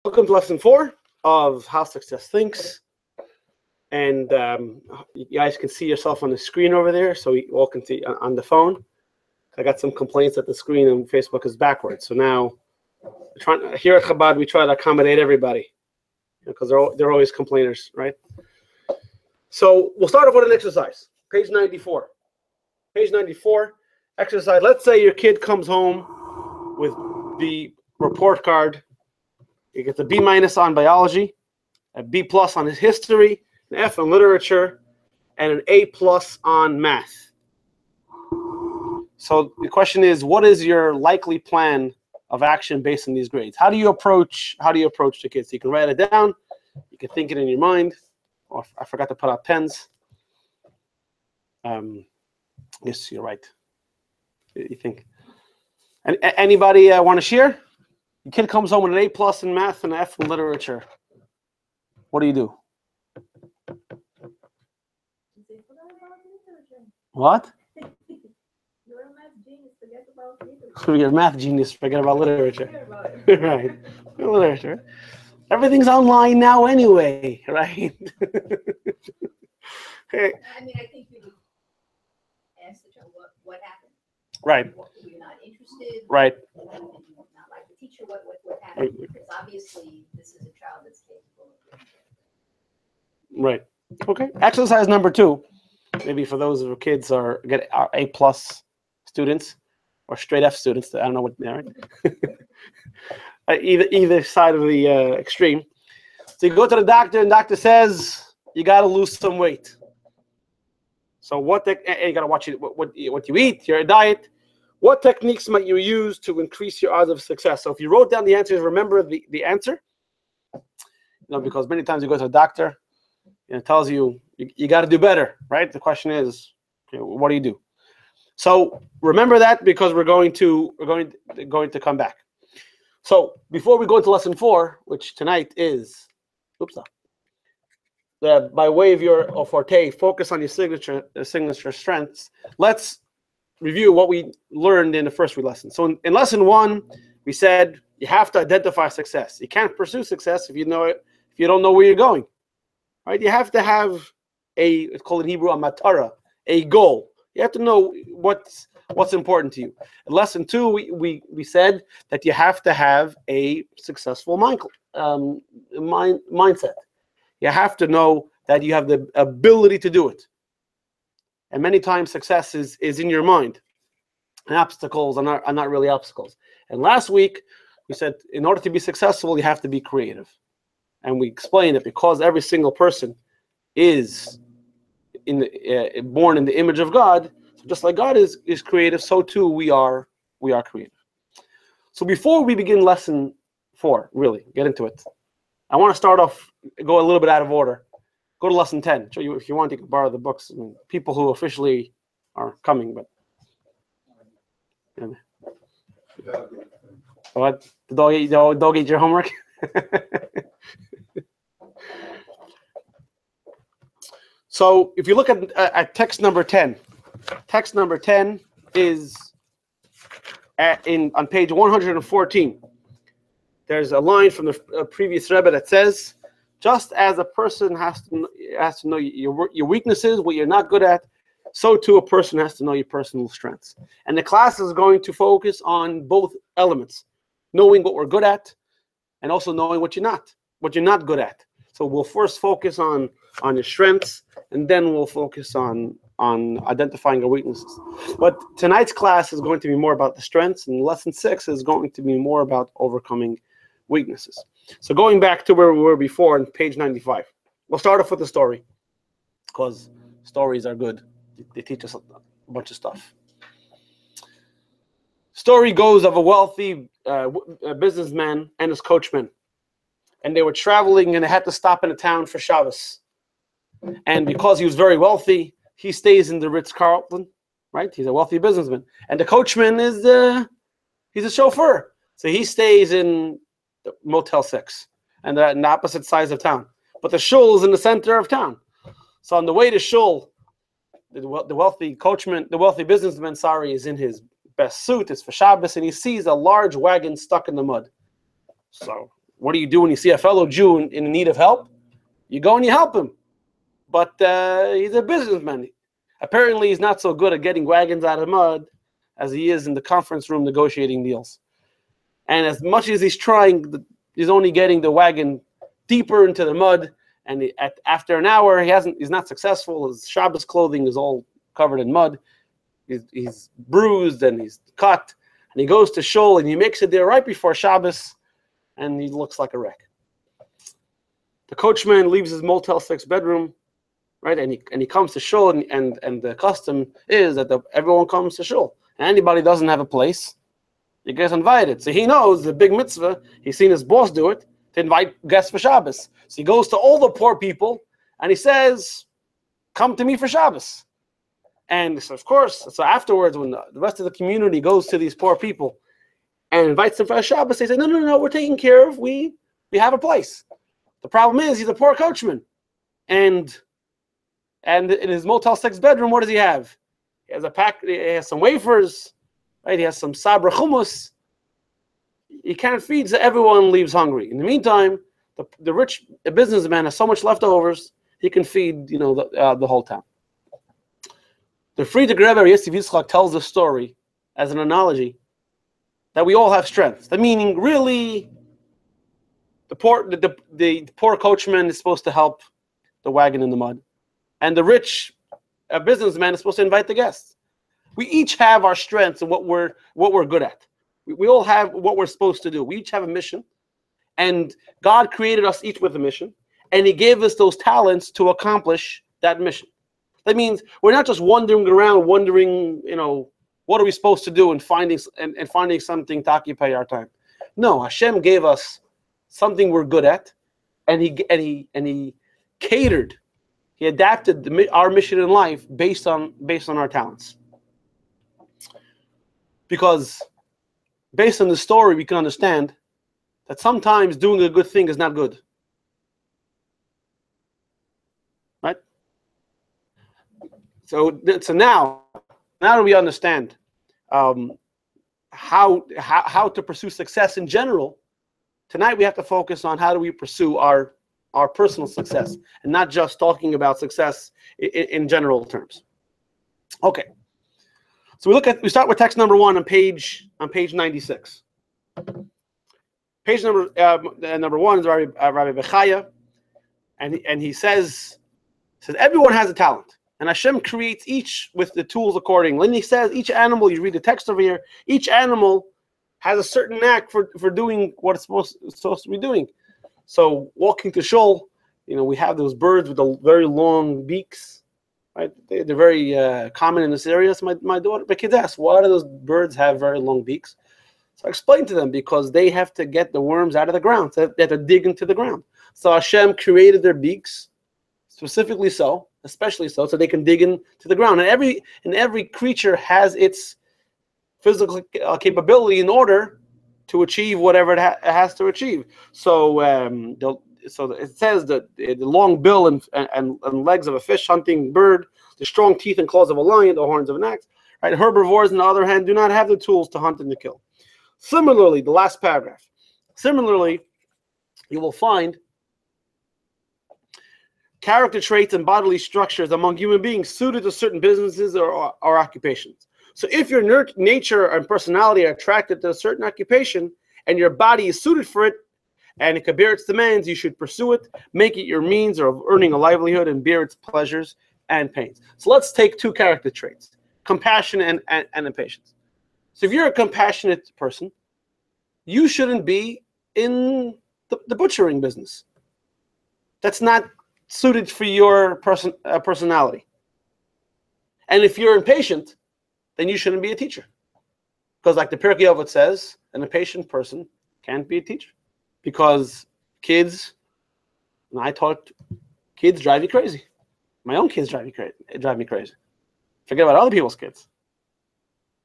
Welcome to lesson 4 of How Success Thinks. And you guys can see yourself on the screen over there, so you all can see on the phone. I got some complaints that the screen on Facebook is backwards. So now, here at Chabad, we try to accommodate everybody, because they're always complainers, right? So we'll start off with an exercise. Page 94. Page 94, exercise. Let's say your kid comes home with the report card. He gets a B- on biology, a B+ on his history, an F in literature, and an A+ on math. So the question is, what is your likely plan of action based on these grades? How do you approach the kids? You can write it down, you can think it in your mind. Oh, I forgot to put out pens. Yes, you're right. You think? And anybody want to share? The kid comes home with an A+ in math and an F in literature. What do you do? What? You're a math genius, forget about literature. You're a math genius, forget about literature. Right. Literature. Everything's online now anyway, right? Hey. I mean, I think you would ask the child what happened. Right. Were you not interested? Right. Did you not like the teacher? What happened? Because obviously this is a child that's capable of doing that. Right. Okay. Exercise number 2. Maybe for those of your kids are A+ students or straight F students. I don't know what they're. Right? either side of the extreme. So you go to the doctor, and the doctor says you got to lose some weight. So you got to watch what you eat, your diet. What techniques might you use to increase your odds of success? So if you wrote down the answers, remember the answer. Because many times you go to a doctor and it tells you got to do better, right? The question is, what do you do? So remember that, because we're going to come back. So before we go into lesson 4, which tonight is, by way of your forte, focus on your signature strengths. Let's review what we learned in the first 3 lessons. So in lesson 1, we said you have to identify success. You can't pursue success if you don't know where you're going. Right? You have to have it's called in Hebrew a matara, a goal. You have to know what's important to you. In lesson 2, we said that you have to have a successful mindset. You have to know that you have the ability to do it. And many times success is in your mind. And obstacles are not really obstacles. And last week, we said in order to be successful, you have to be creative. And we explained that because every single person is born in the image of God, so just like God is creative, so too we are creative. So before we begin lesson 4, really get into it, I want to start off, go a little bit out of order. Go to lesson 10. So if you want, you can borrow the books. I mean, people who officially are coming, but what? The dog ate your homework? So if you look at text number 10, text number 10 is on page 114. There's a line from the previous Rebbe that says, just as a person has to know your weaknesses, what you're not good at, so too a person has to know your personal strengths. And the class is going to focus on both elements, knowing what we're good at and also knowing what you're not good at. So we'll first focus on your strengths, and then we'll focus on identifying your weaknesses. But tonight's class is going to be more about the strengths, and lesson 6 is going to be more about overcoming weaknesses. So going back to where we were before on page 95, we'll start off with the story, because stories are good. They teach us a bunch of stuff. Story goes of a wealthy businessman and his coachman. And they were traveling, and they had to stop in a town for Shabbos. And because he was very wealthy, he stays in the Ritz-Carlton, right? He's a wealthy businessman. And the coachman he's a chauffeur. So he stays in the Motel 6, and they're in the opposite sides of town. But the shul is in the center of town. So on the way to shul, the wealthy coachman, the wealthy businessman, is in his best suit. It's for Shabbos, and he sees a large wagon stuck in the mud. So what do you do when you see a fellow Jew in need of help? You go and you help him. But he's a businessman. Apparently, he's not so good at getting wagons out of mud as he is in the conference room negotiating deals. And as much as he's trying, he's only getting the wagon deeper into the mud. And after an hour, he's not successful. His Shabbos clothing is all covered in mud. He's bruised and he's cut. And he goes to shul and he makes it there right before Shabbos, and he looks like a wreck. The coachman leaves his Motel 6 bedroom, right? And he comes to shul, and the custom is that everyone comes to shul. And anybody doesn't have a place, he gets invited. So he knows the big mitzvah. He's seen his boss do it to invite guests for Shabbos. So he goes to all the poor people and he says, "Come to me for Shabbos." And so, of course, so afterwards, when the rest of the community goes to these poor people and invites them for Shabbos, they say, no, we're taken care of. We have a place. The problem is he's a poor coachman. And in his Motel 6 bedroom, what does he have? He has some wafers, right? He has some sabra hummus. He can't feed, so everyone leaves hungry. In the meantime, the rich businessman has so much leftovers, he can feed, the whole town. The Frierdiker Rebbe Yosef Yitzchak tells the story as an analogy that we all have strengths. The meaning, really, the poor coachman is supposed to help the wagon in the mud, and the rich businessman is supposed to invite the guests. We each have our strengths and what we're good at. We all have what we're supposed to do. We each have a mission, and God created us each with a mission, and He gave us those talents to accomplish that mission. That means we're not just wandering around, wondering, what are we supposed to do, and finding something to occupy our time. No, Hashem gave us something we're good at, and He catered, He adapted our mission in life based on our talents. Because based on the story, we can understand that sometimes doing a good thing is not good. Right? So now that we understand how to pursue success in general, tonight we have to focus on how do we pursue our personal success, and not just talking about success in general terms. Okay. So we start with text number 1 on page 96. Page number 1 is Rabbi Bechaya, and he says everyone has a talent, and Hashem creates each with the tools accordingly. And he says each animal, you read the text over here, each animal has a certain knack for doing what it's supposed to be doing. So walking to shul, we have those birds with the very long beaks. Right? They're very common in this area. So my kids ask, why do those birds have very long beaks? So I explain to them, because they have to get the worms out of the ground. So they have to dig into the ground. So Hashem created their beaks specifically especially so they can dig into the ground. And every creature has its physical capability in order to achieve whatever it has to achieve. So it says that the long bill and legs of a fish-hunting bird, the strong teeth and claws of a lion, the horns of an ox. Right? Herbivores, on the other hand, do not have the tools to hunt and to kill. Similarly, the last paragraph. Similarly, you will find character traits and bodily structures among human beings suited to certain businesses or occupations. So if your nature and personality are attracted to a certain occupation, and your body is suited for it, and it can bear its demands, you should pursue it, make it your means of earning a livelihood, and bear its pleasures and pains. So let's take 2 character traits, compassion and impatience. So if you're a compassionate person, you shouldn't be in the butchering business. That's not suited for your personality. And if you're impatient, then you shouldn't be a teacher. Because like the Pirkei Avot says, an impatient person can't be a teacher. Because kids, and I taught kids drive you crazy. My own kids drive me crazy. Forget about other people's kids.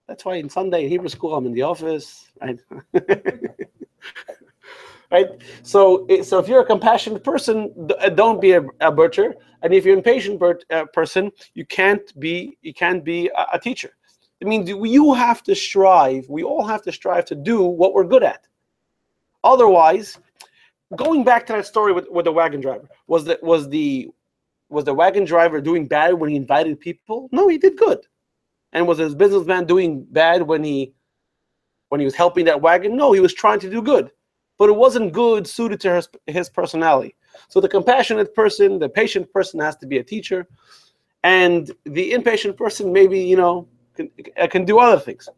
That's why in Sunday in Hebrew school I'm in the office, right? Right. So if you're a compassionate person, don't be a butcher. And if you're an impatient person, you can't be a teacher. It means you have to strive. We all have to strive to do what we're good at. Otherwise, going back to that story with the wagon driver, was the wagon driver doing bad when he invited people? No, he did good. And was his businessman doing bad when he was helping that wagon? No, he was trying to do good. But it wasn't good suited to his personality. So the compassionate person, the patient person has to be a teacher. And the impatient person maybe, can do other things.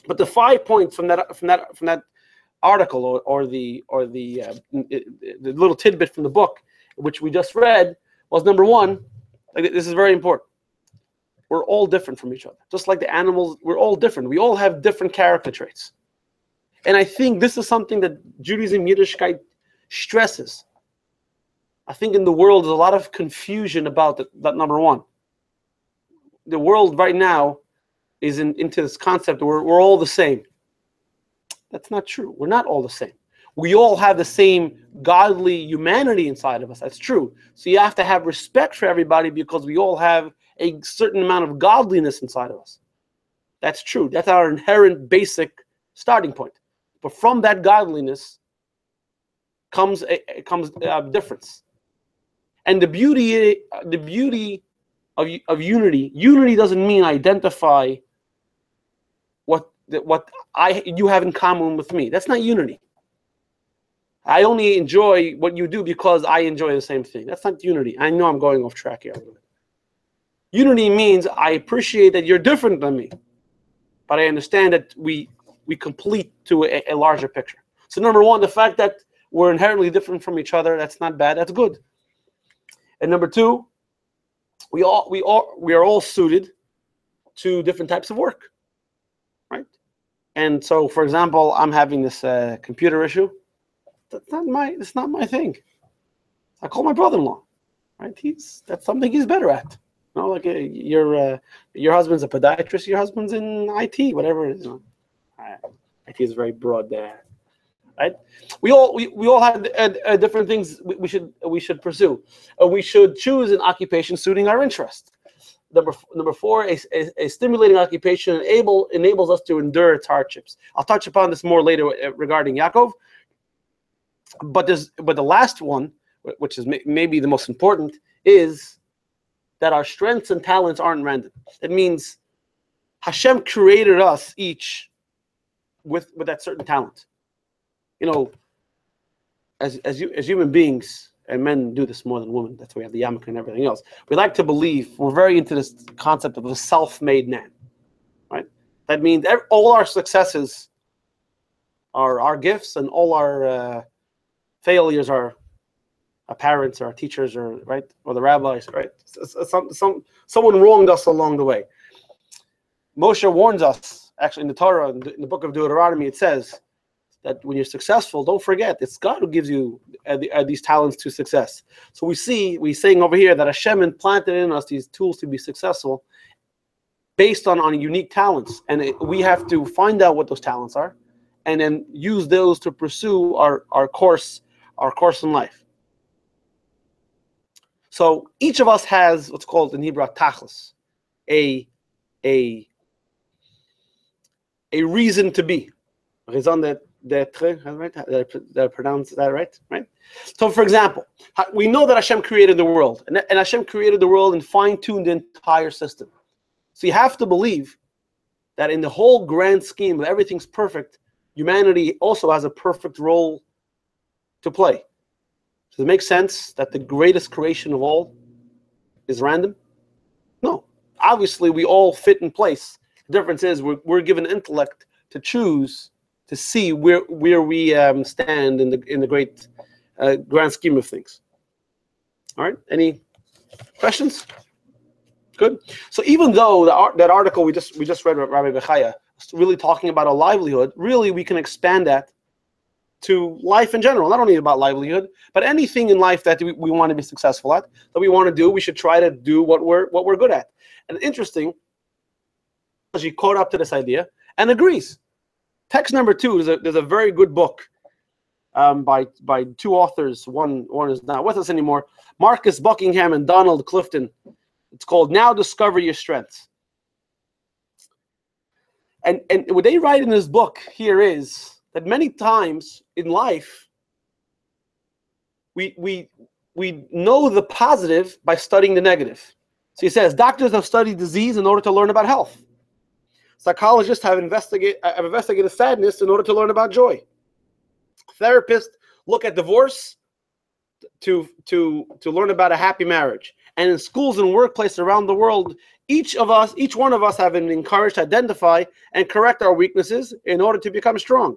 But the 5 points from that article or the little tidbit from the book, which we just read, was number one, this is very important. We're all different from each other. Just like the animals, we're all different. We all have different character traits. And I think this is something that Judaism, Yiddishkeit stresses. I think in the world there's a lot of confusion about that number one. The world right now is into this concept where we're all the same. That's not true. We're not all the same. We all have the same godly humanity inside of us. That's true. So you have to have respect for everybody because we all have a certain amount of godliness inside of us. That's true. That's our inherent basic starting point. But from that godliness comes a difference. And the beauty of unity. Unity doesn't mean identify what you have in common with me. That's not unity. I only enjoy what you do because I enjoy the same thing. That's not unity. I know I'm going off track here a little bit. Unity means I appreciate that you're different than me, but I understand that we complete to a larger picture. So number one, the fact that we're inherently different from each other, that's not bad. That's good. And number two, we are all suited to different types of work, right? And so, for example, I'm having this computer issue. It's not my thing. I call my brother-in-law, right? That's something he's better at. Like your husband's a podiatrist, your husband's in IT, whatever it is. IT is very broad there, right? We all have different things we should pursue. We should choose an occupation suiting our interest. Number four, a stimulating occupation enables us to endure its hardships. I'll touch upon this more later regarding Yaakov. But the last one, which is maybe the most important, is that our strengths and talents aren't random. It means Hashem created us each with that certain talent. As human beings, and men do this more than women. That's why we have the yarmulke and everything else. We like to believe, we're very into this concept of a self-made man, right? That means all our successes are our gifts, and all our failures are our parents or our teachers or the rabbis, right? Someone wronged us along the way. Moshe warns us, actually in the Torah, in the book of Deuteronomy, it says that when you're successful, don't forget, it's God who gives you these talents to success. So we're saying over here that Hashem implanted in us these tools to be successful based on unique talents. And we have to find out what those talents are and then use those to pursue our course in life. So each of us has what's called in Hebrew tachlis, a reason to be. Raison d'être, right? Did I pronounce that right? Right. So, for example, we know that Hashem created the world, and Hashem created the world and fine-tuned the entire system. So you have to believe that in the whole grand scheme, where everything's perfect, humanity also has a perfect role to play. Does it make sense that the greatest creation of all is random? No. Obviously, we all fit in place. The difference is we're given intellect to choose to see where we stand in the great grand scheme of things. All right. Any questions? Good. So even though that article we just read with Rabbi Bechaya is really talking about a livelihood, really we can expand that to life in general, not only about livelihood, but anything in life that we want to be successful at, that we want to do, we should try to do what we're good at. And interesting, she caught up to this idea and agrees. Text number 2 there's a very good book by two authors. One is not with us anymore. Marcus Buckingham and Donald Clifton. It's called Now Discover Your Strengths. And what they write in this book here is that many times in life, we know the positive by studying the negative. So he says, doctors have studied disease in order to learn about health. Psychologists have investigated sadness in order to learn about joy. Therapists look at divorce to learn about a happy marriage. And in schools and workplaces around the world, each one of us have been encouraged to identify and correct our weaknesses in order to become strong.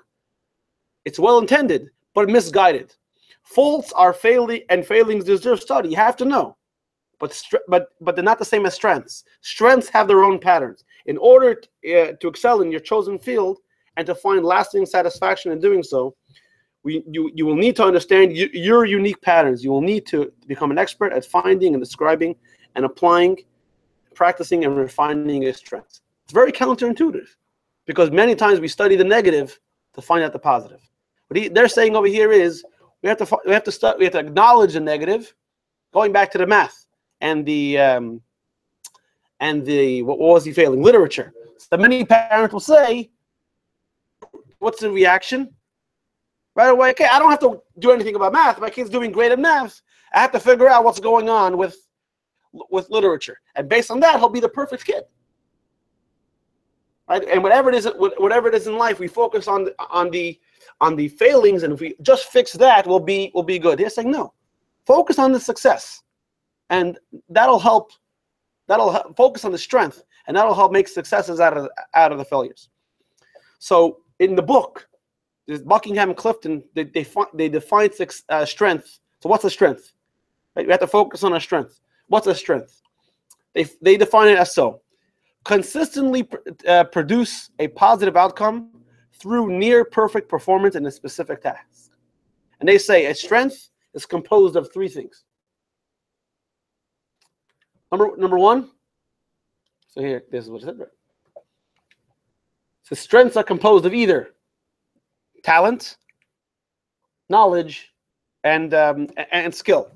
It's well intended, but misguided. Faults are failing, and failings deserve study. You have to know, but they're not the same as strengths. Strengths have their own patterns. In order to excel in your chosen field and to find lasting satisfaction in doing so, you will need to understand your unique patterns. You will need to become an expert at finding and describing and applying, practicing and refining your strengths. It's very counterintuitive because many times we study the negative to find out the positive. What they're saying over here is we have to acknowledge the negative, going back to the math and the what was he failing? Literature. So many parents will say, what's the reaction? Right away, okay, I don't have to do anything about math. My kid's doing great at math. I have to figure out what's going on with literature. And based on that, he'll be the perfect kid. Right? And whatever it is in life, we focus on the failings, and if we just fix that, we'll be good. They're saying no. Focus on the success. And that'll help focus on the strength, and that'll help make successes out of the failures. So in the book, Buckingham and Clifton, they define strength. So what's a strength? Right? We have to focus on our strength. What's a strength? They define it as so: consistently produce a positive outcome through near perfect performance in a specific task. And they say a strength is composed of three things. Number one. So here, this is what it said. Right? So strengths are composed of either talent, knowledge, and skill.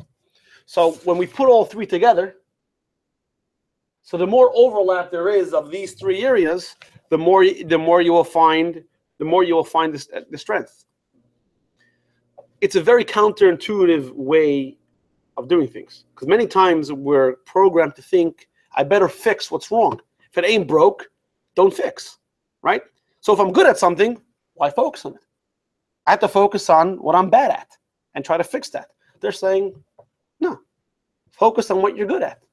So when we put all three together, so the more overlap there is of these three areas, the more you will find the strength. It's a very counterintuitive way of doing things, because many times we're programmed to think, I better fix what's wrong. If it ain't broke, don't fix, right? So if I'm good at something, why focus on it? I have to focus on what I'm bad at and try to fix that. They're saying, no, focus on what you're good at.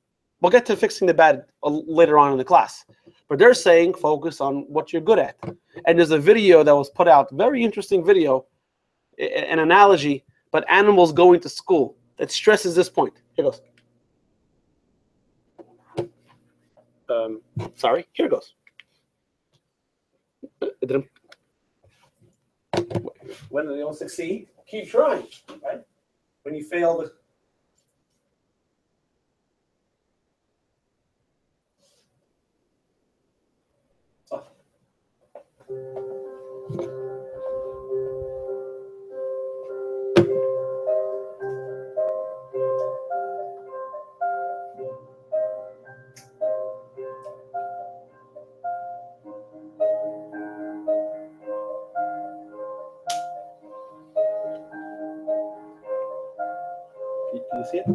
We'll get to fixing the bad later on in the class. But they're saying focus on what you're good at. And there's a video that was put out, very interesting video, an analogy, but animals going to school that stresses this point. Here goes. Sorry, here it goes. When they don't succeed, keep trying, right? When you fail, Can you see it?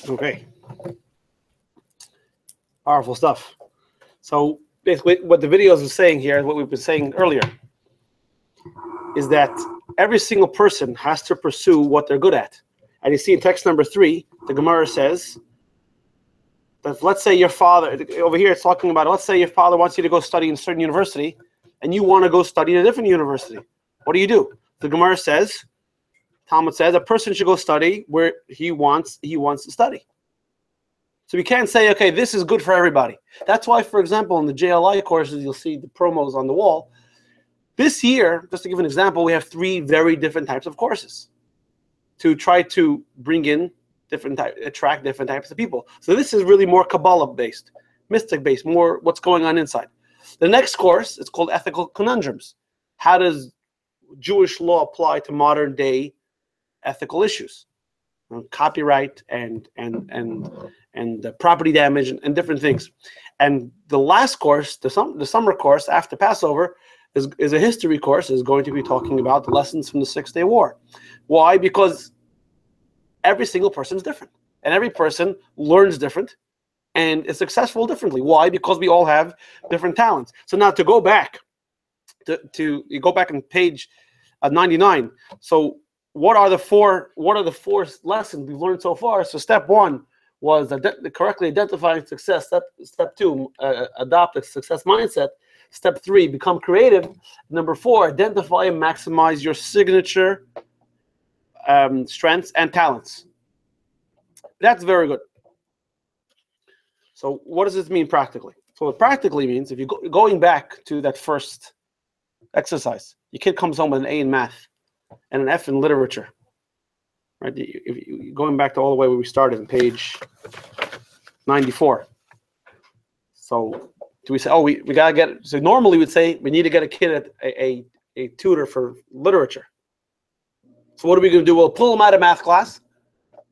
Okay. Powerful stuff. So basically what the videos are saying here, what we've been saying earlier, is that every single person has to pursue what they're good at. And you see in text number 3, the Gemara says that let's say your father, over here it's talking about, let's say your father wants you to go study in a certain university and you want to go study in a different university. What do? The Gemara says, Talmud says, a person should go study where he wants to study. So we can't say, okay, this is good for everybody. That's why, for example, in the JLI courses, you'll see the promos on the wall. This year, just to give an example, we have 3 very different types of courses to try to bring in attract different types of people. So this is really more Kabbalah-based, mystic-based, more what's going on inside. The next course is called Ethical Conundrums. How does Jewish law apply to modern day ethical issues? Copyright and property damage and different things. And the last course, the summer course after Passover, is a history course, is going to be talking about the lessons from the 6-Day War. Why? Because every single person is different, and every person learns different and is successful differently. Why? Because we all have different talents. So now to go back to you go back on page 99. So what are the four lessons we've learned so far? So step 1 was correctly identifying success. Step 2, adopt a success mindset. Step 3, become creative. Number 4, identify and maximize your signature strengths and talents. That's very good. So what does this mean practically? So it practically means, if you're going back to that first exercise, your kid comes home with an A in math and an F in literature, right? Going back to all the way where we started on page 94. So do we say, oh, we gotta get, so normally we'd say we need to get a kid a tutor for literature. So what are we going to do? We'll pull him out of math class,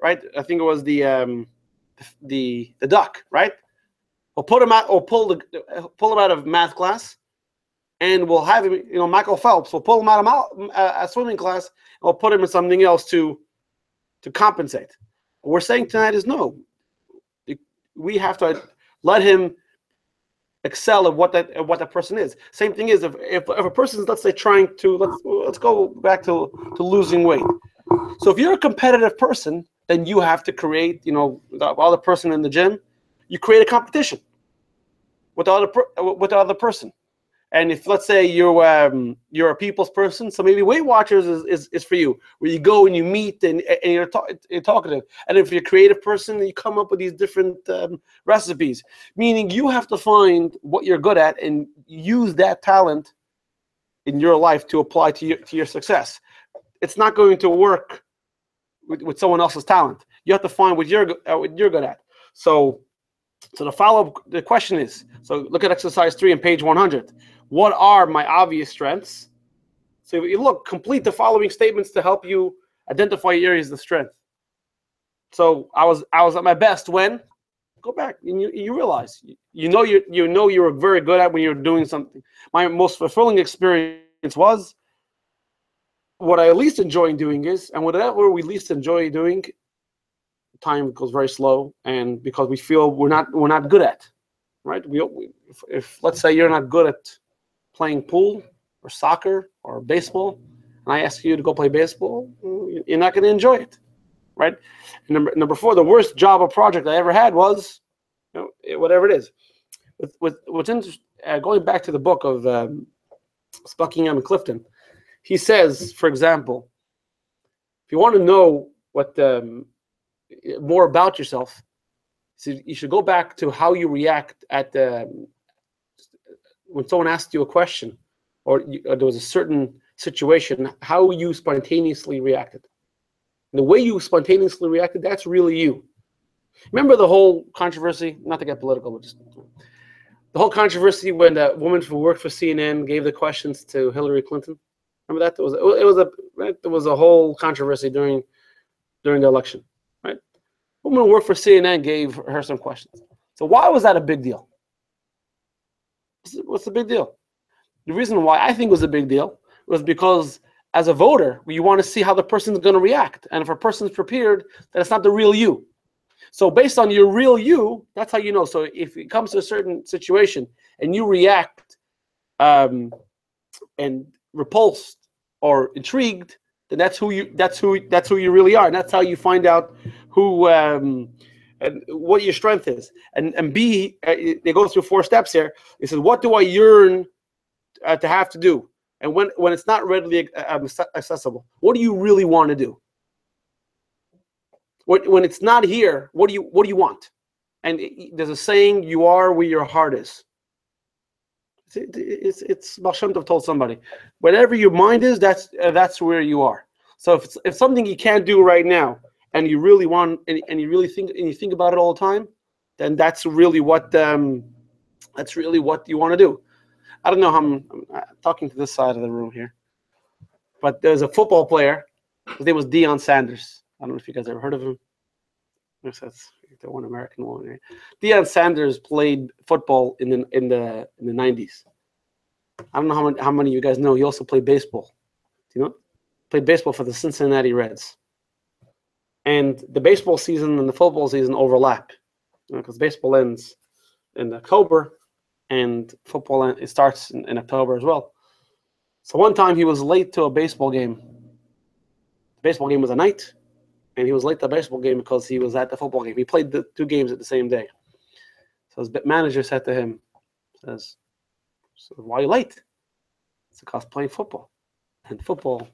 right? I think it was the duck, right? We'll put him out, or pull him out of math class, and we'll have him, Michael Phelps. We'll pull him out of a swimming class, and we'll put him in something else to compensate. What we're saying tonight is no. We have to let him excel at what that person is. Same thing is if a person is, let's say, trying to let's go back to losing weight. So if you're a competitive person, then you have to create, the other person in the gym, you create a competition with the other person. And if, let's say, you're a people's person, so maybe Weight Watchers is for you, where you go and you meet and you're talkative. And if you're a creative person, you come up with these different recipes, meaning you have to find what you're good at and use that talent in your life to apply to your success. It's not going to work with someone else's talent. You have to find what you're good at. So the question is, so look at exercise 3 on page 100. What are my obvious strengths? So you look, complete the following statements to help you identify your areas of strength. So I was at my best when, go back and you realize you were very good at when you were doing something. My most fulfilling experience was what I least enjoy doing is, and whatever we least enjoy doing, time goes very slow, and because we feel we're not good at, right? If let's say you're not good at playing pool or soccer or baseball, and I ask you to go play baseball, you're not going to enjoy it, right? And number 4, the worst job or project I ever had was, whatever it is. What's interesting, going back to the book of Buckingham and Clifton, he says, for example, if you want to know what more about yourself, so you should go back to how you react at when someone asks you a question, or there was a certain situation, how you spontaneously reacted. And the way you spontaneously reacted, that's really you. Remember the whole controversy, not to get political, but just the whole controversy when the woman who worked for CNN gave the questions to Hillary Clinton? Remember that? There was a whole controversy during the election, right? A woman who worked for CNN gave her some questions. So why was that a big deal? What's the big deal? The reason why I think it was a big deal was because as a voter, you want to see how the person's going to react. And if a person's prepared, then it's not the real you. So based on your real you, that's how you know. So if it comes to a certain situation and you react and repulsed or intrigued, then that's who you really are, and that's how you find out who and what your strength is. And B, they go through 4 steps here. It says, what do I yearn to have to do? And when it's not readily accessible, what do you really want to do? When it's not here, what do you want? And there's a saying, you are where your heart is. It's Baal Shem Tov told somebody, whatever your mind is, that's where you are. So if something you can't do right now, and you really want, and you really think, and you think about it all the time, then that's really what you want to do. I don't know how I'm talking to this side of the room here, but there's a football player. His name was Deion Sanders. I don't know if you guys ever heard of him. That's the one American one. Right? Deion Sanders played football in the 90s. I don't know how many of you guys know. He also played baseball. Do you know? Played baseball for the Cincinnati Reds. And the baseball season and the football season overlap, because baseball ends in October, and football it starts in October as well. So one time he was late to a baseball game. The baseball game was at night, and he was late to a baseball game because he was at the football game. He played the 2 games at the same day. So his manager said to him, "So why are you late?" It's because playing football, and football.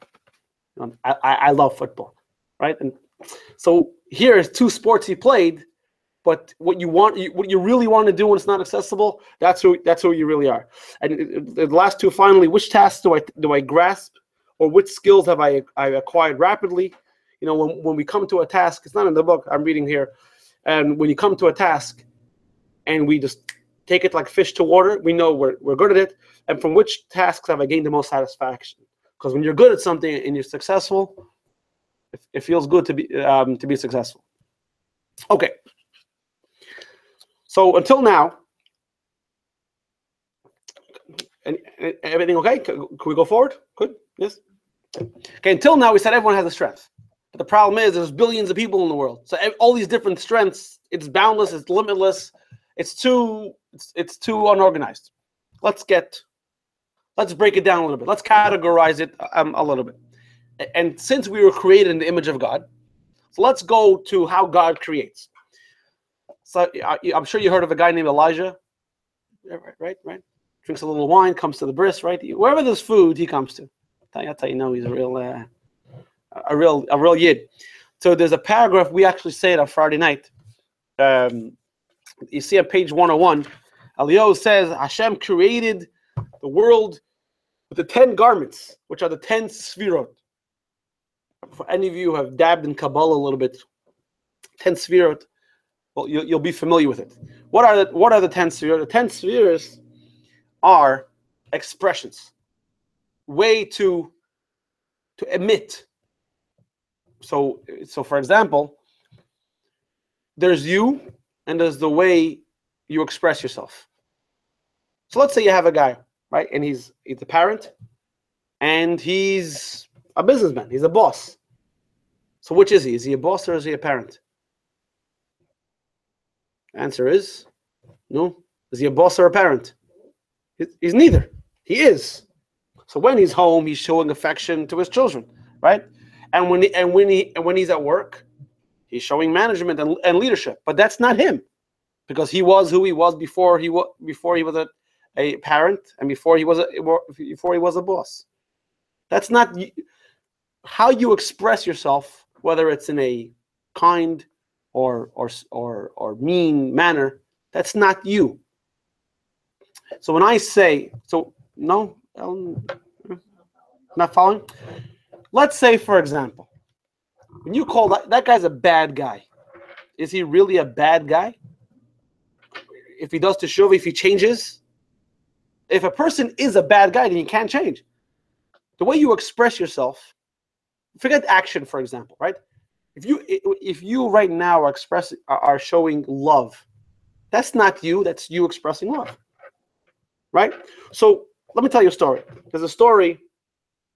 I love football, right? And so here is 2 sports he played. But what you really want to do when it's not accessible, that's who you really are. And the last 2, finally, which tasks do I grasp, or which skills have I acquired rapidly? You know, when we come to a task, it's not in the book I'm reading here, and when you come to a task, and we just take it like fish to water, we know we're good at it. And from which tasks have I gained the most satisfaction? Because when you're good at something and you're successful, it feels good to be successful. Okay. So until now, and everything okay? Can we go forward? Good? Yes? Okay, until now we said everyone has a strength. But the problem is there's billions of people in the world. So all these different strengths, it's boundless, it's limitless, it's too unorganized. Let's break it down a little bit. Let's categorize it a little bit. And since we were created in the image of God, so let's go to how God creates. So I'm sure you heard of a guy named Elijah, right? Drinks a little wine, comes to the bris, right? Wherever there's food, he comes to. That's how you know he's a real yid. So there's a paragraph we actually say it on Friday night. You see on page 101, Eliyahu says Hashem created the world with the 10 garments, which are the 10 sfirot. For any of you who have dabbed in Kabbalah a little bit, 10 sfirot. Well, you'll be familiar with it. What are the 10 spheres? The 10 spheres are expressions, way to emit. So for example, there's you, and there's the way you express yourself. So let's say you have a guy, right, and he's a parent, and he's a businessman. He's a boss. So which is he? Is he a boss or is he a parent? Answer is no. Is he a boss or a parent? He's neither. He is. So when he's home, he's showing affection to his children, right? And when he's at work, he's showing management and leadership. But that's not him, because he was who he was before he was a parent, and before he was a boss. That's not how you express yourself, whether it's in a kind or mean manner. That's not you. So when I say, no, not following. Let's say, for example, when you call that guy's a bad guy, is he really a bad guy? If he does teshuvah, if he changes, if a person is a bad guy, then you can't change. The way you express yourself, forget action, for example, right? If you right now are showing love, that's not you. That's you expressing love, right? So let me tell you a story. There's a story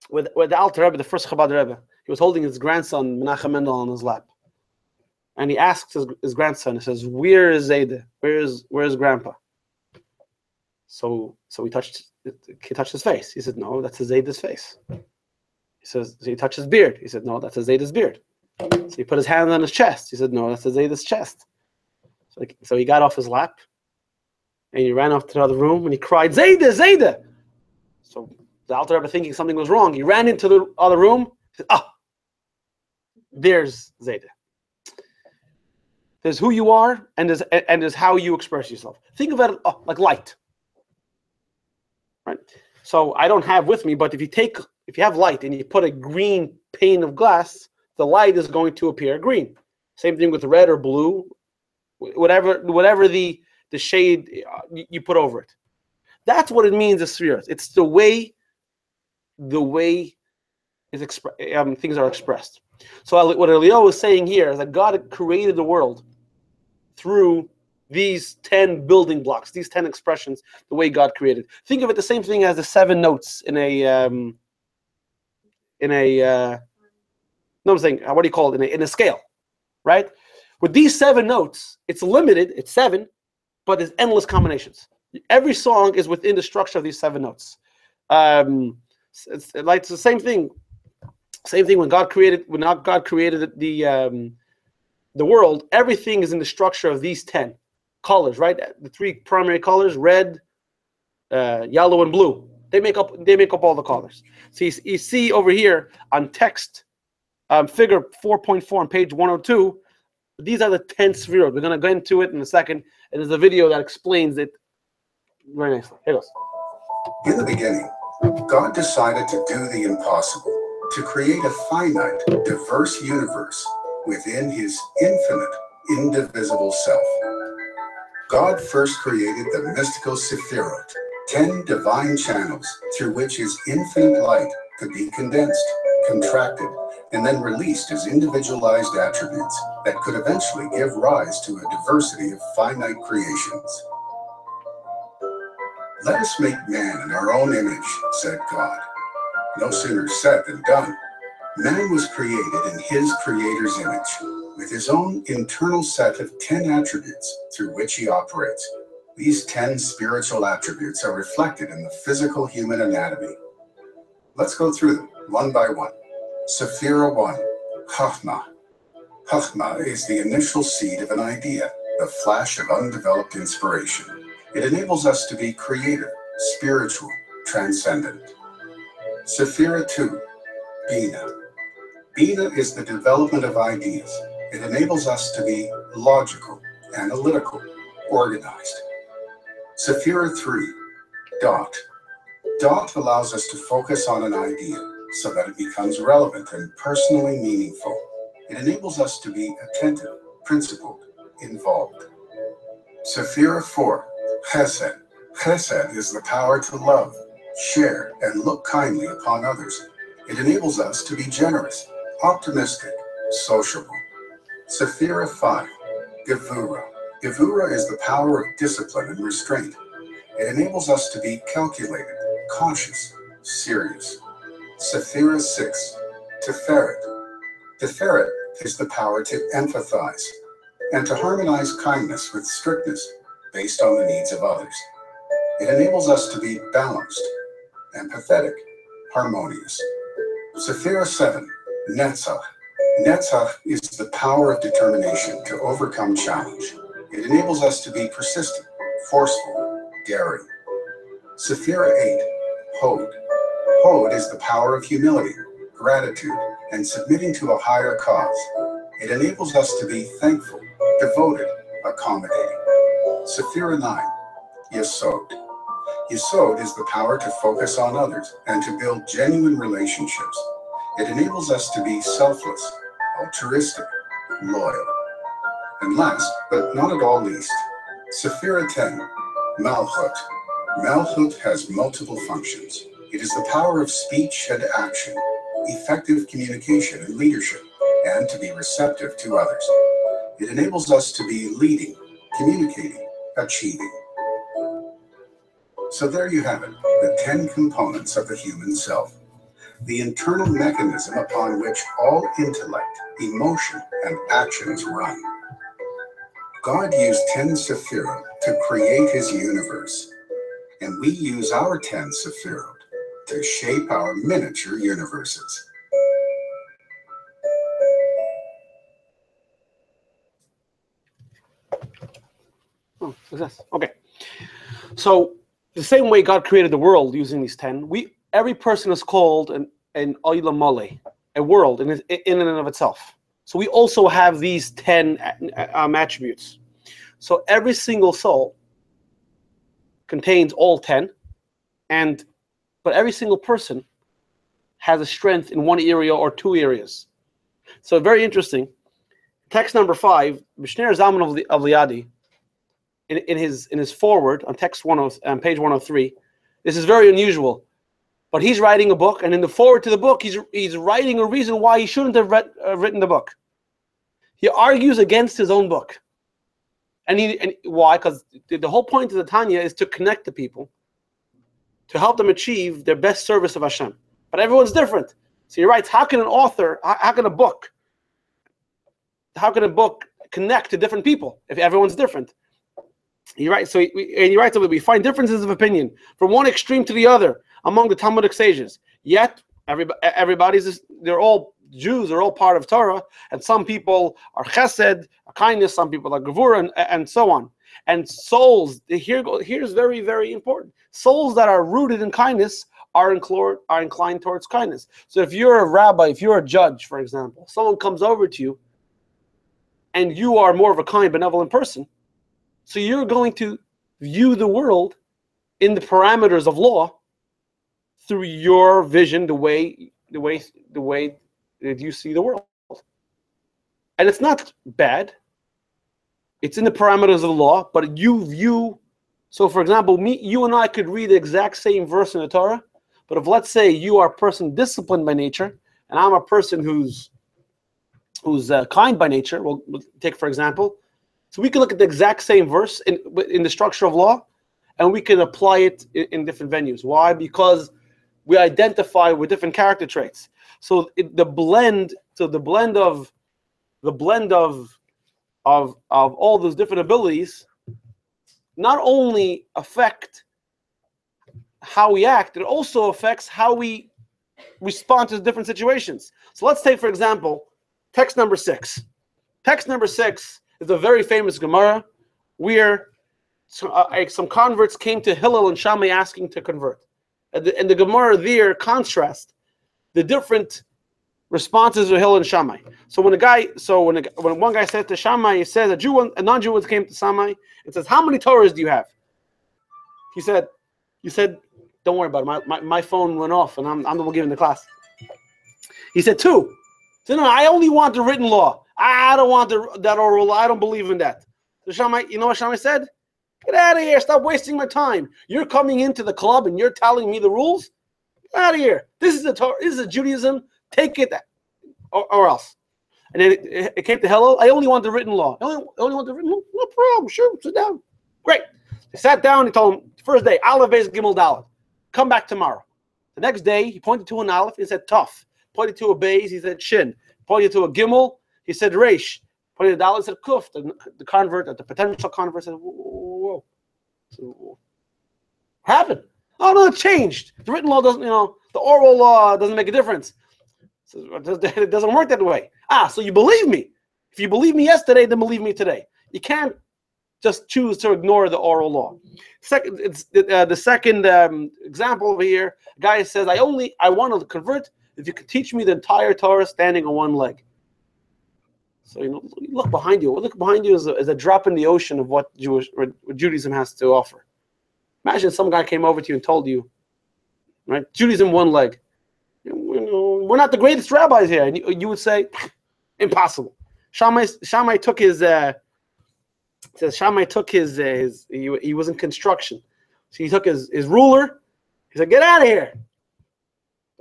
with the Alter Rebbe, the first Chabad Rebbe. He was holding his grandson Menachem Mendel on his lap, And he asks his grandson, he says, where is Zayda? Where's Grandpa? So he touched his face. He said, no, that's Zayda's face. He says, so he touched his beard. He said, no, that's Zayda's beard. So he put his hand on his chest. He said, no, that's Zayda's chest. So he got off his lap, and he ran off to the other room, and he cried, Zayda, Zayda! So the Alter Rebbe, thinking something was wrong, he ran into the other room. He said, there's Zayda. There's who you are, and there's how you express yourself. Think of it like light. Right? So I don't have with me, but if you have light and you put a green pane of glass, the light is going to appear green. Same thing with red or blue, whatever the shade you put over it. That's what it means as spheres. It's the way things are expressed. So what Eliyahu is saying here is that God created the world through these 10 building blocks, these 10 expressions, the way God created. Think of it the same thing as the 7 notes in a scale, right? With these 7 notes, it's limited, it's 7, but there's endless combinations. Every song is within the structure of these 7 notes. It's the same thing. Same thing when God created the world, everything is in the structure of these 10 colors, right? The 3 primary colors, red, yellow, and blue. They make up all the colors. So you see over here on text, figure 4.4 on page 102, these are the 10 spheres. We're going to go into it in a second, and there's a video that explains it very nicely. Here goes. In the beginning, God decided to do the impossible, to create a finite, diverse universe within his infinite, indivisible self. God first created the mystical Sephirot, 10 divine channels through which his infinite light could be condensed, contracted, and then released as individualized attributes that could eventually give rise to a diversity of finite creations. Let us make man in our own image, said God. No sooner said than done. Man was created in his Creator's image, with his own internal set of 10 attributes through which he operates. These 10 spiritual attributes are reflected in the physical human anatomy. Let's go through them one by one. Sephira 1, Chachma. Chachma is the initial seed of an idea, the flash of undeveloped inspiration. It enables us to be creative, spiritual, transcendent. Sephira 2, Bina. Bina is the development of ideas. It enables us to be logical, analytical, organized. Sephira 3, Dot. Dot allows us to focus on an idea so that it becomes relevant and personally meaningful. It enables us to be attentive, principled, involved. Sephira 4, Chesed. Chesed is the power to love, share, and look kindly upon others. It enables us to be generous, optimistic, sociable. Sephira 5, Gevura. Gevura is the power of discipline and restraint. It enables us to be calculated, cautious, serious. Sephira 6, Tiferet. Tiferet is the power to empathize and to harmonize kindness with strictness based on the needs of others. It enables us to be balanced, empathetic, harmonious. Sephira 7, Netzach. Netzach is the power of determination to overcome challenge. It enables us to be persistent, forceful, daring. Sephira 8, Hod. Hod is the power of humility, gratitude, and submitting to a higher cause. It enables us to be thankful, devoted, accommodating. Sephira 9, Yesod. Yesod is the power to focus on others and to build genuine relationships. It enables us to be selfless, altruistic, loyal. And last, but not at all least, Sephira 10, Malchut. Malchut has multiple functions. It is the power of speech and action, effective communication and leadership, and to be receptive to others. It enables us to be leading, communicating, achieving. So there you have it, the 10 components of the human self, the internal mechanism upon which all intellect, emotion, and actions run. God used 10 Sephirot to create his universe, and we use our 10 Sephirot to shape our miniature universes. Oh, success. Okay. So the same way God created the world using these 10, every person is called an olam mole, a world in and of itself. So we also have these 10 attributes. So every single soul contains all 10, but every single person has a strength in one area or two areas. So very interesting. Text number 5, Mishneh Zalman of Liadi, in his foreword on text on page 103, this is very unusual. But he's writing a book, and in the foreword to the book, he's writing a reason why he shouldn't have written the book. He argues against his own book. And why? Because the whole point of the Tanya is to connect the people, to help them achieve their best service of Hashem. But everyone's different. So he writes, how can a book connect to different people if everyone's different? He writes, we find differences of opinion from one extreme to the other among the Talmudic sages. Yet they're all Jews, they're all part of Torah, and some people are chesed, kindness, some people are gevura, and so on. And souls, here's very, very important. Souls that are rooted in kindness are inclined towards kindness. So if you're a rabbi, if you're a judge, for example, someone comes over to you, and you are more of a kind, benevolent person, so you're going to view the world in the parameters of law through your vision, the way that you see the world. And it's not bad. It's in the parameters of the law, but you view. So for example, you and I could read the exact same verse in the Torah, but if, let's say, you are a person disciplined by nature, and I'm a person who's kind by nature, we'll take for example, so we can look at the exact same verse in the structure of law, and we can apply it in different venues. Why? Because we identify with different character traits. So the blend of all those different abilities not only affect how we act, it also affects how we respond to different situations. So let's take, for example, text number 6. Text number 6 is a very famous Gemara where some converts came to Hillel and Shammai asking to convert. And the Gemara there contrasts the different responses of Hillel and Shammai. So when one guy said to Shammai, he says a non-Jew came to Shammai and says, "How many Torahs do you have?" He said, "Don't worry about it. My phone went off, and I'm the one giving the class." He said, 2. He said, "No, I only want the written law. I don't want that oral law. I don't believe in that." So Shammai, you know what Shammai said? "Get out of here. Stop wasting my time. You're coming into the club and you're telling me the rules? Get out of here. This is the Torah. This is a Judaism. Take it or else." And then it came to Hillel. "I only want the written law. I only want the written law. No problem. Sure, sit down." Great. They sat down. He told him, first day, Aleph, Beis, Gimel, Dalet. Come back tomorrow. The next day, he pointed to an Aleph. He said, Tough. Pointed to a Beis. He said, Shin. Pointed to a Gimel. He said, Reish. Pointed to Dalet. He said, Kuf. The convert, the potential convert said, whoa. So, what happened? "Oh, no, it changed. The written law doesn't, the oral law doesn't make a difference. So it doesn't work that way." So you believe me. If you believe me yesterday, then believe me today. You can't just choose to ignore the oral law. Second, it's the second example over here. A guy says, I want to convert if you could teach me the entire Torah standing on one leg. So look behind you. What look behind you is a drop in the ocean of what Judaism has to offer. Imagine some guy came over to you and told you, right, Judaism one leg. We're not the greatest rabbis here, and you would say, impossible. Shammai took his. He was in construction, so he took his ruler. He said, "Get out of here."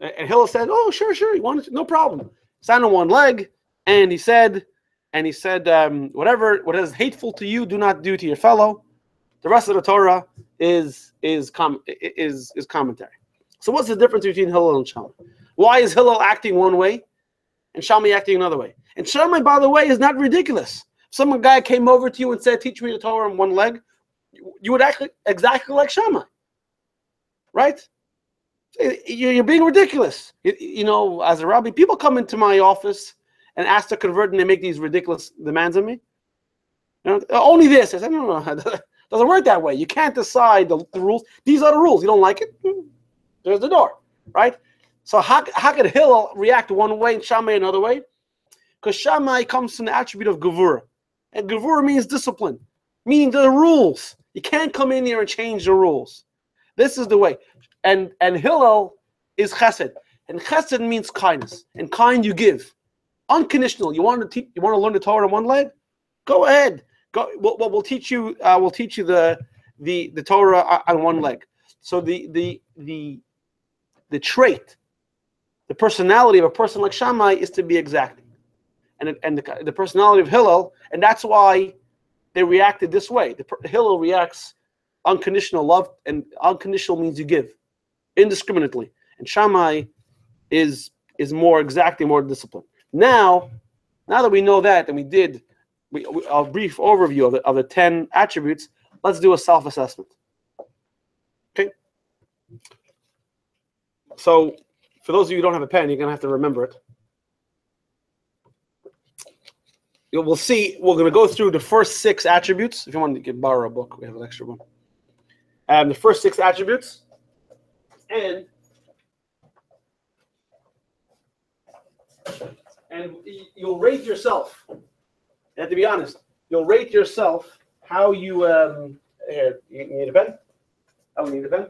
And Hillel said, "Oh, sure. He wanted to, no problem." Stand on one leg, and he said, "What is hateful to you, do not do to your fellow." The rest of the Torah is commentary. So what's the difference between Hillel and Shammai? Why is Hillel acting one way and Shammai acting another way? And Shammai, by the way, is not ridiculous. If some guy came over to you and said, teach me the Torah on one leg, you would act exactly like Shammai, right? You're being ridiculous. You know, as a rabbi, people come into my office and ask to convert, and they make these ridiculous demands on me. You know, only this. I said, no, it doesn't work that way. You can't decide the rules. These are the rules. You don't like it? There's the door, right? So how could Hillel react one way and Shammai another way? Because Shammai comes from the attribute of Gevurah. And Gevurah means discipline, meaning the rules. You can't come in here and change the rules. This is the way. And Hillel is chesed. And chesed means kindness. And kind you give. Unconditional. You want to learn the Torah on one leg? Go ahead. Go. We'll teach you. We'll teach you the Torah on one leg. So the trait, the personality of a person like Shammai is to be exacting, and the personality of Hillel, and that's why they reacted this way. Hillel reacts unconditional love, and unconditional means you give indiscriminately, and Shammai is more exacting, more disciplined. Now that we know that, and we did a brief overview of the 10 attributes, let's do a self-assessment. Okay. So, for those of you who don't have a pen, you're going to have to remember it. We'll see. We're going to go through the first 6 attributes. If you want to borrow a book, we have an extra one. The first 6 attributes, and you'll rate yourself. You have to be honest. You'll rate yourself how you. Here, you need a pen? Oh, you need a pen?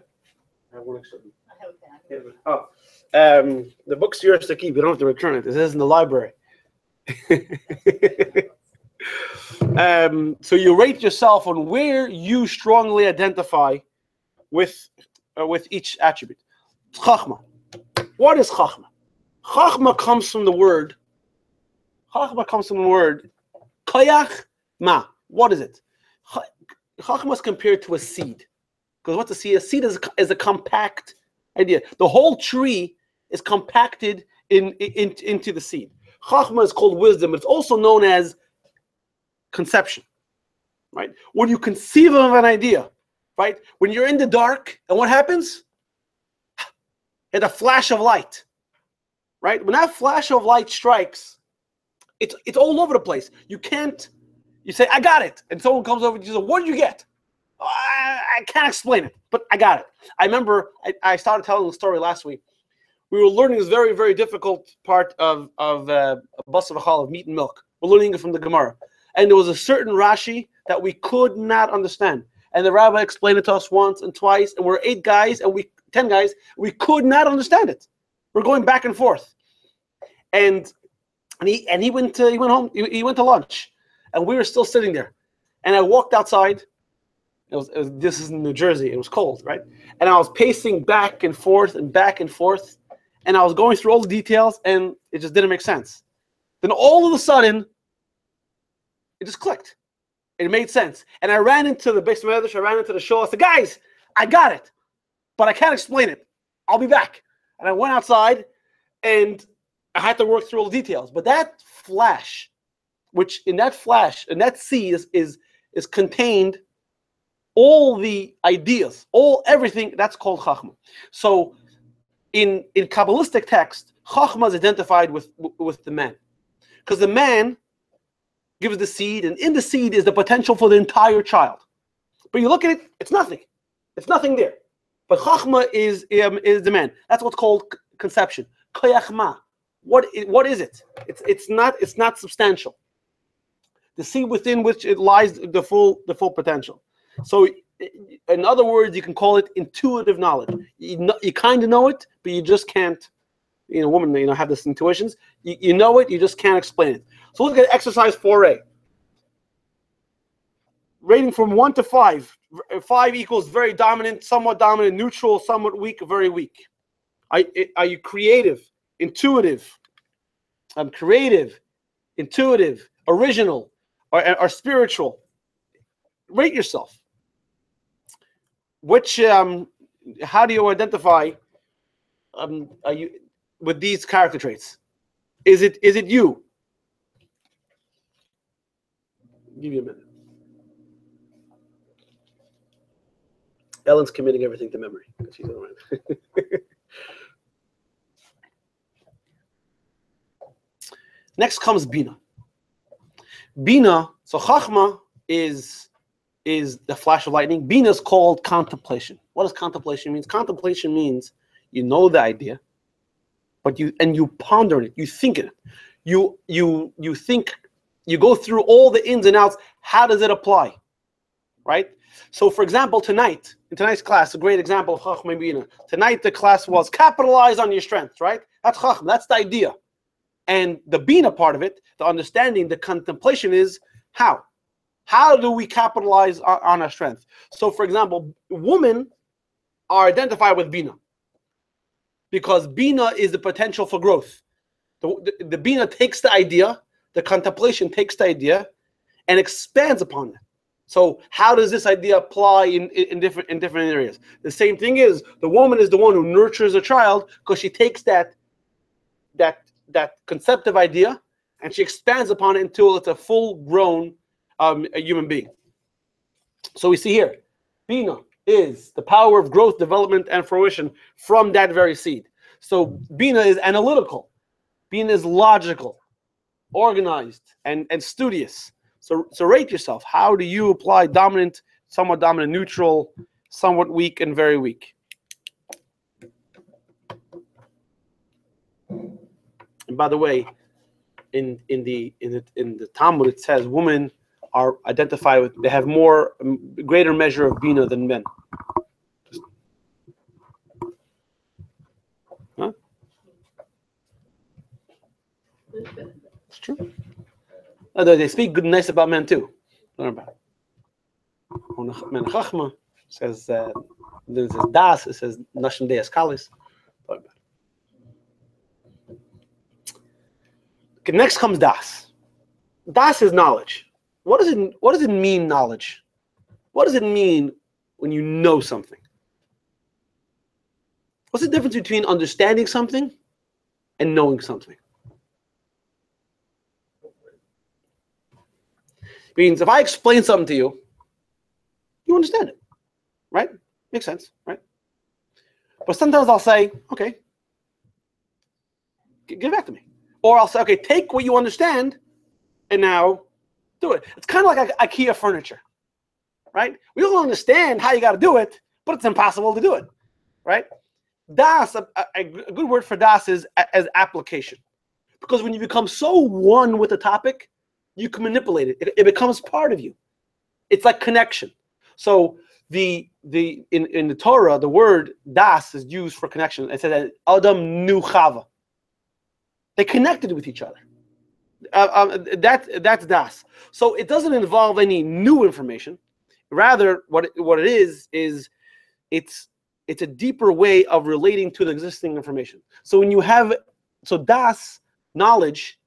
I have one extra. Oh, the book's yours to keep. You don't have to return it. This is in the library. So you rate yourself on where you strongly identify with each attribute. Chachma. What is chachma? Chachma comes from the word. Chachma comes from the word koyach ma. What is it? Chachma is compared to a seed. Because what's a seed? A seed is a compact idea. The whole tree is compacted into the seed. Chachma is called wisdom. It's also known as conception, right? When you conceive of an idea, right? When you're in the dark, and what happens? At a flash of light, right? When that flash of light strikes, it's all over the place. You say, I got it. And someone comes over and you say, what did you get? I can't explain it, but I got it. I remember I started telling the story last week. We were learning this very, very difficult part of Bas V'chal, of meat and milk. We're learning it from the Gemara. And there was a certain Rashi that we could not understand. And the rabbi explained it to us once and twice, and we're 10 guys, we could not understand it. We're going back and forth. And he went home, he went to lunch, and we were still sitting there. And I walked outside. This is in New Jersey. It was cold, right? And I was pacing back and forth, and I was going through all the details, and it just didn't make sense. Then all of a sudden, it just clicked. It made sense. And I ran into the Beis Medrash, I ran into the shul. I said, guys, I got it, but I can't explain it. I'll be back. And I went outside, and I had to work through all the details. But that flash, which in that seed is contained all the ideas, everything, that's called Chachma. So in Kabbalistic text, Chachma is identified with the man. Because the man gives the seed, and in the seed is the potential for the entire child. But you look at it, it's nothing. It's nothing there. But Chachma is the man. That's what's called conception. Koyach ma. What is it? It's not substantial. The seed within which it lies the full potential. So, in other words, you can call it intuitive knowledge. You kind of know it, but you just can't. Women, have this intuitions. You know it, you just can't explain it. So look at exercise 4A. Rating from 1 to 5. 5 equals very dominant, somewhat dominant, neutral, somewhat weak, very weak. Are you creative, intuitive? Creative, intuitive, original, or spiritual? Rate yourself. How do you identify? Are you with these character traits? Is it you? Give you a minute. Ellen's committing everything to memory. She's all right. Next comes Bina. Bina, so Chachma is the flash of lightning. Bina is called contemplation. What does contemplation mean? Contemplation means you know the idea, but you ponder it, you think it. You think, you go through all the ins and outs. How does it apply? Right? So for example, in tonight's class, a great example of Chachma Bina. Tonight the class was capitalize on your strengths, right? That's Chachma, that's the idea. And the Bina part of it, the understanding, the contemplation is how? How do we capitalize on our strength? So for example, women are identified with Bina because Bina is the potential for growth. The Bina takes the idea, the contemplation takes the idea and expands upon it. So how does this idea apply in different areas? The same thing is the woman is the one who nurtures a child because she takes that conceptive idea and she expands upon it until it's a full-grown a human being. So we see here, Bina is the power of growth, development, and fruition from that very seed. So Bina is analytical. Bina is logical, organized, and studious. So rate yourself. How do you apply dominant, somewhat dominant, neutral, somewhat weak, and very weak? And by the way, in the Talmud it says women are identified with, they have greater measure of Bina than men. Huh? It's true. Although they speak good and nice about men too. Learn about it. Men Chachma says then it says Das, it says Nashim Deas Kalis. Learn about it. Okay, next comes Das. Das is knowledge. What does it mean, knowledge? What does it mean when you know something? What's the difference between understanding something and knowing something? Means if I explain something to you, you understand it, right? Makes sense, right? But sometimes I'll say, okay, give it back to me. Or I'll say, okay, take what you understand and now do it. It's kind of like IKEA furniture, right? We all understand how you got to do it, but it's impossible to do it, right? Das, a good word for Das is as application. Because when you become so one with the topic, you can manipulate it. It becomes part of you. It's like connection. So in the Torah, the word Das is used for connection. It says that Adam knew Chava. They connected with each other. That's Das. So it doesn't involve any new information. Rather, what it is it's a deeper way of relating to the existing information. So when you have Das, knowledge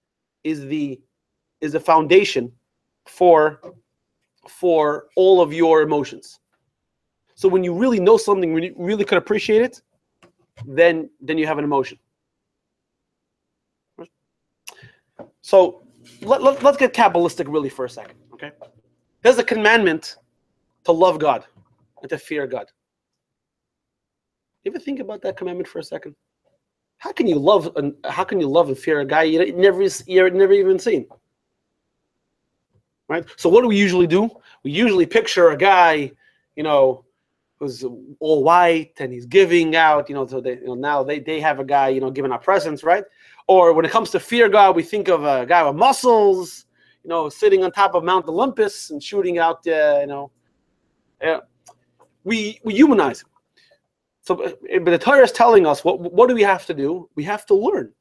is the foundation for all of your emotions. So when you really know something, when you really could appreciate it, then you have an emotion. So let's get Kabbalistic really for a second, okay? There's a commandment to love God and to fear God. You ever think about that commandment for a second? How can you love and fear a guy you've never even seen? Right? So what do we usually do? We usually picture a guy, who's all white and he's giving out, so now they have a guy, giving out presents, right? Or when it comes to fear God, we think of a guy with muscles, sitting on top of Mount Olympus and shooting out, we humanize him. So, but the Torah is telling us what do we have to do? We have to learn.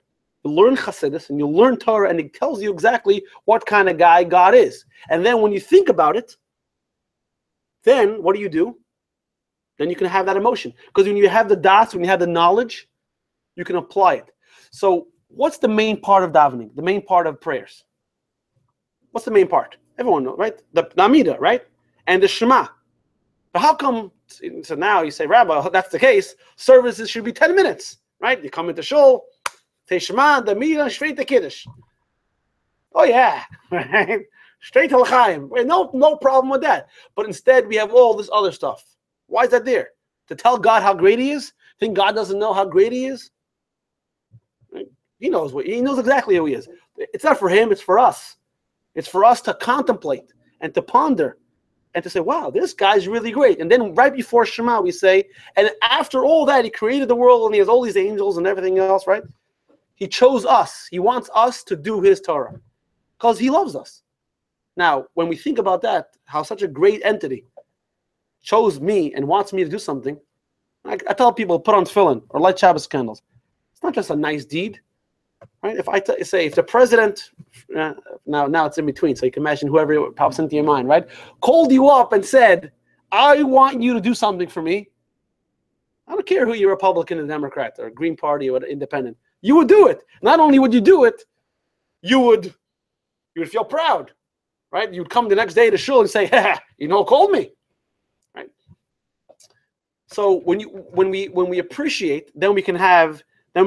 You learn Chassidus and you learn Torah, and it tells you exactly what kind of guy God is. And then when you think about it, then what do? Then you can have that emotion. Because when you have the das, when you have the knowledge, you can apply it. So what's the main part of davening? The main part of prayers? What's the main part? Everyone knows, right? The Amida, right? And the Shema. But how come, so now you say, Rabbi, if that's the case, services should be 10 minutes, right? You come into shul, say Shema, the Amida, straight to Kiddush. Oh yeah, right? straight to l'chaim. No problem with that. But instead, we have all this other stuff. Why is that there? To tell God how great He is? Think God doesn't know how great He is? He knows exactly who He is. It's not for Him, it's for us. It's for us to contemplate and to ponder and to say, wow, this guy's really great. And then right before Shema, we say, and after all that, He created the world and He has all these angels and everything else, right? He chose us. He wants us to do His Torah because He loves us. Now, when we think about that, how such a great entity chose me and wants me to do something, I tell people, put on tefillin or light Shabbos candles. It's not just a nice deed. Right? If I say, if the president, now it's in between, so you can imagine whoever pops into your mind, right? Called you up and said, I want you to do something for me. I don't care who you're, Republican or Democrat or Green Party or Independent. You would do it. Not only would you do it, you would feel proud, right? You'd come the next day to shul and say, ha, called me, right? So when we appreciate, then we can have a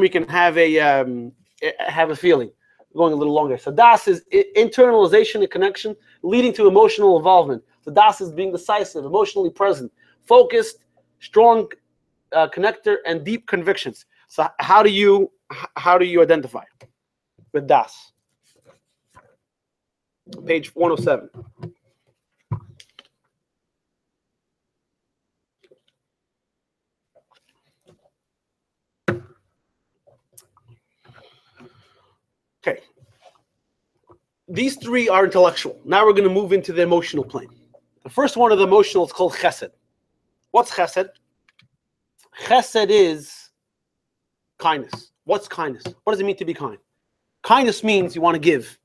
feeling. Going a little longer. So das is internalization and connection, leading to emotional involvement. So das is being decisive, emotionally present, focused, strong connector, and deep convictions. So how do you identify with das? Page 107. Okay. These three are intellectual. Now we're going to move into the emotional plane. The first one of the emotional is called chesed. What's chesed? Chesed is kindness. What's kindness? What does it mean to be kind? Kindness means you want to give.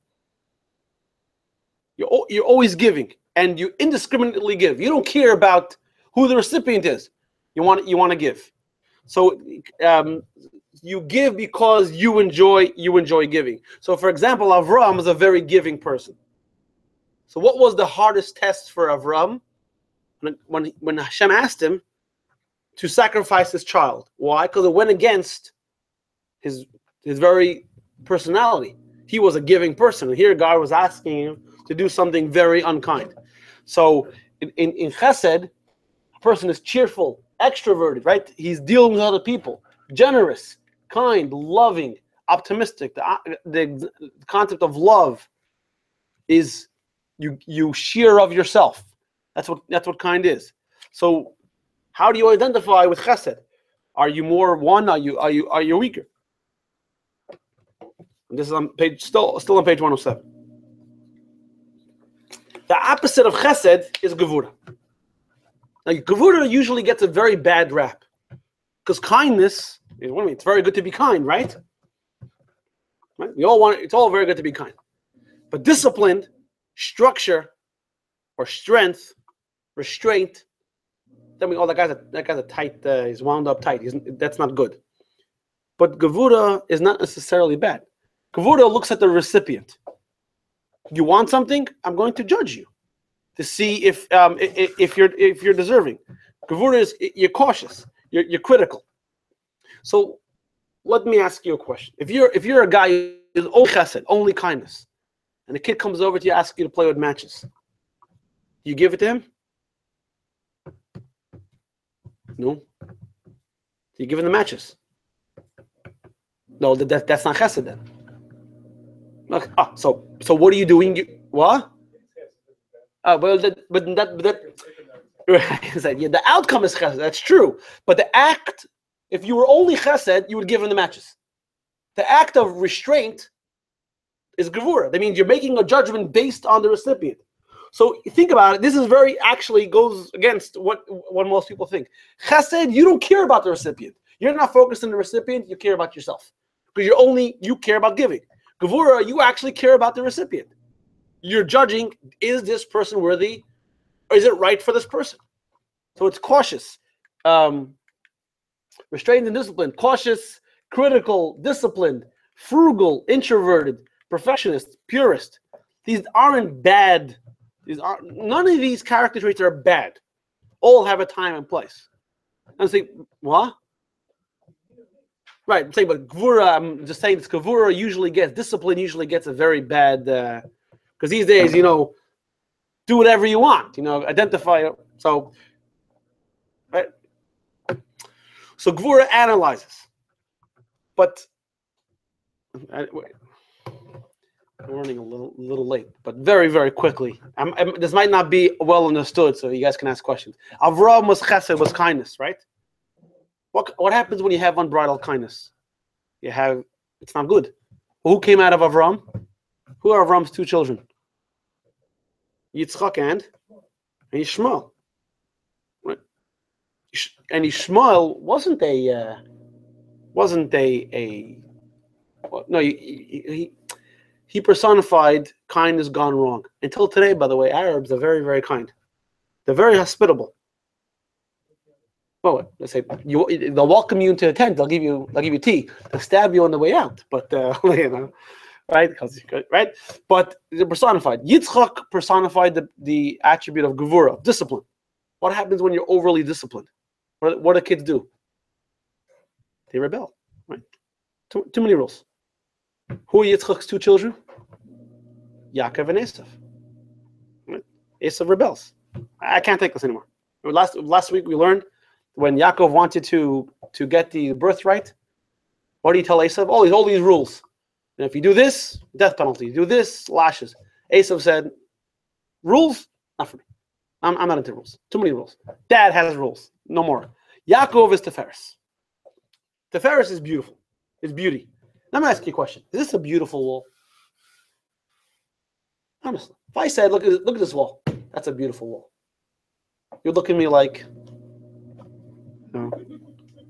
You're always giving, and you indiscriminately give. You don't care about who the recipient is. You want to give. So you give because you enjoy giving. So, for example, Avram is a very giving person. So, what was the hardest test for Avram? When Hashem asked him to sacrifice his child. Why? Because it went against his very personality. He was a giving person. And here God was asking him to do something very unkind. So in Chesed, a person is cheerful, extroverted, right? He's dealing with other people, generous, kind, loving, optimistic. The concept of love is you share of yourself. That's what kind is. So how do you identify with Chesed? Are you more one? Are you weaker? And this is on page still on page 107. The opposite of Chesed is Gevura. Now, Gevura usually gets a very bad rap because kindness. It's very good to be kind, right? Right? We all want. It's all very good to be kind, but disciplined, structure, or strength, restraint. Then that guy's a tight. He's wound up tight. That's not good. But Gevura is not necessarily bad. Gevura looks at the recipient. You want something? I'm going to judge you to see if you're deserving. Gevura is you're cautious. You're critical. So let me ask you a question. If you're a guy who's only chesed, only kindness, and a kid comes over to you, asks you to play with matches, do you give it to him? No. Do you give him the matches? No, that's not chesed then. Okay. So what are you doing? What? Right, yeah, the outcome is chesed. That's true. But the act, if you were only chesed, you would give him the matches. The act of restraint is gevura. That means you're making a judgment based on the recipient. So think about it. This is actually goes against what most people think. Chesed, you don't care about the recipient. You're not focused on the recipient. You care about yourself because you care about giving. Gevura, you actually care about the recipient. You're judging, is this person worthy, or is it right for this person? So it's cautious, restrained and disciplined, cautious, critical, disciplined, frugal, introverted, perfectionist, purist. These aren't bad. None of these character traits are bad. All have a time and place. And say, what? Right, I'm saying, but Gevura, I'm just saying this Gevura discipline usually gets a very bad Because these days, you know, do whatever you want. You know, identify. So, right. So Gvura analyzes, but we're running a little late, but very, very quickly. This might not be well understood, so you guys can ask questions. Avraham was chesed, was kindness, right? What happens when you have unbridled kindness? It's not good. Who came out of Avraham? Who are Avraham's two children? Yitzchak and Yishmael. Right? And Yishmael wasn't he personified kindness gone wrong. Until today, by the way, Arabs are very, very kind. They're very hospitable. Well, let's say they'll welcome you into a tent. They'll give you tea. They'll stab you on the way out. But you know, right? Right? But they're personified. Yitzchak personified the attribute of gevura, discipline. What happens when you're overly disciplined? What do kids do? They rebel. Right? Too many rules. Who are Yitzchak's two children? Yaakov and Esav. Right? Esav rebels. I can't take this anymore. Last week we learned when Yaakov wanted to get the birthright, what do you tell Esav? All these rules. And if you do this, death penalty. You do this, lashes. Esav said, rules? Not for me. I'm not into rules. Too many rules. Dad has rules. No more. Yaakov is Tiferes. Tiferes is beautiful. It's beauty. Let me ask you a question. Is this a beautiful wall? Honestly. If I said, look at this wall, that's a beautiful wall. You'd look at me like, oh,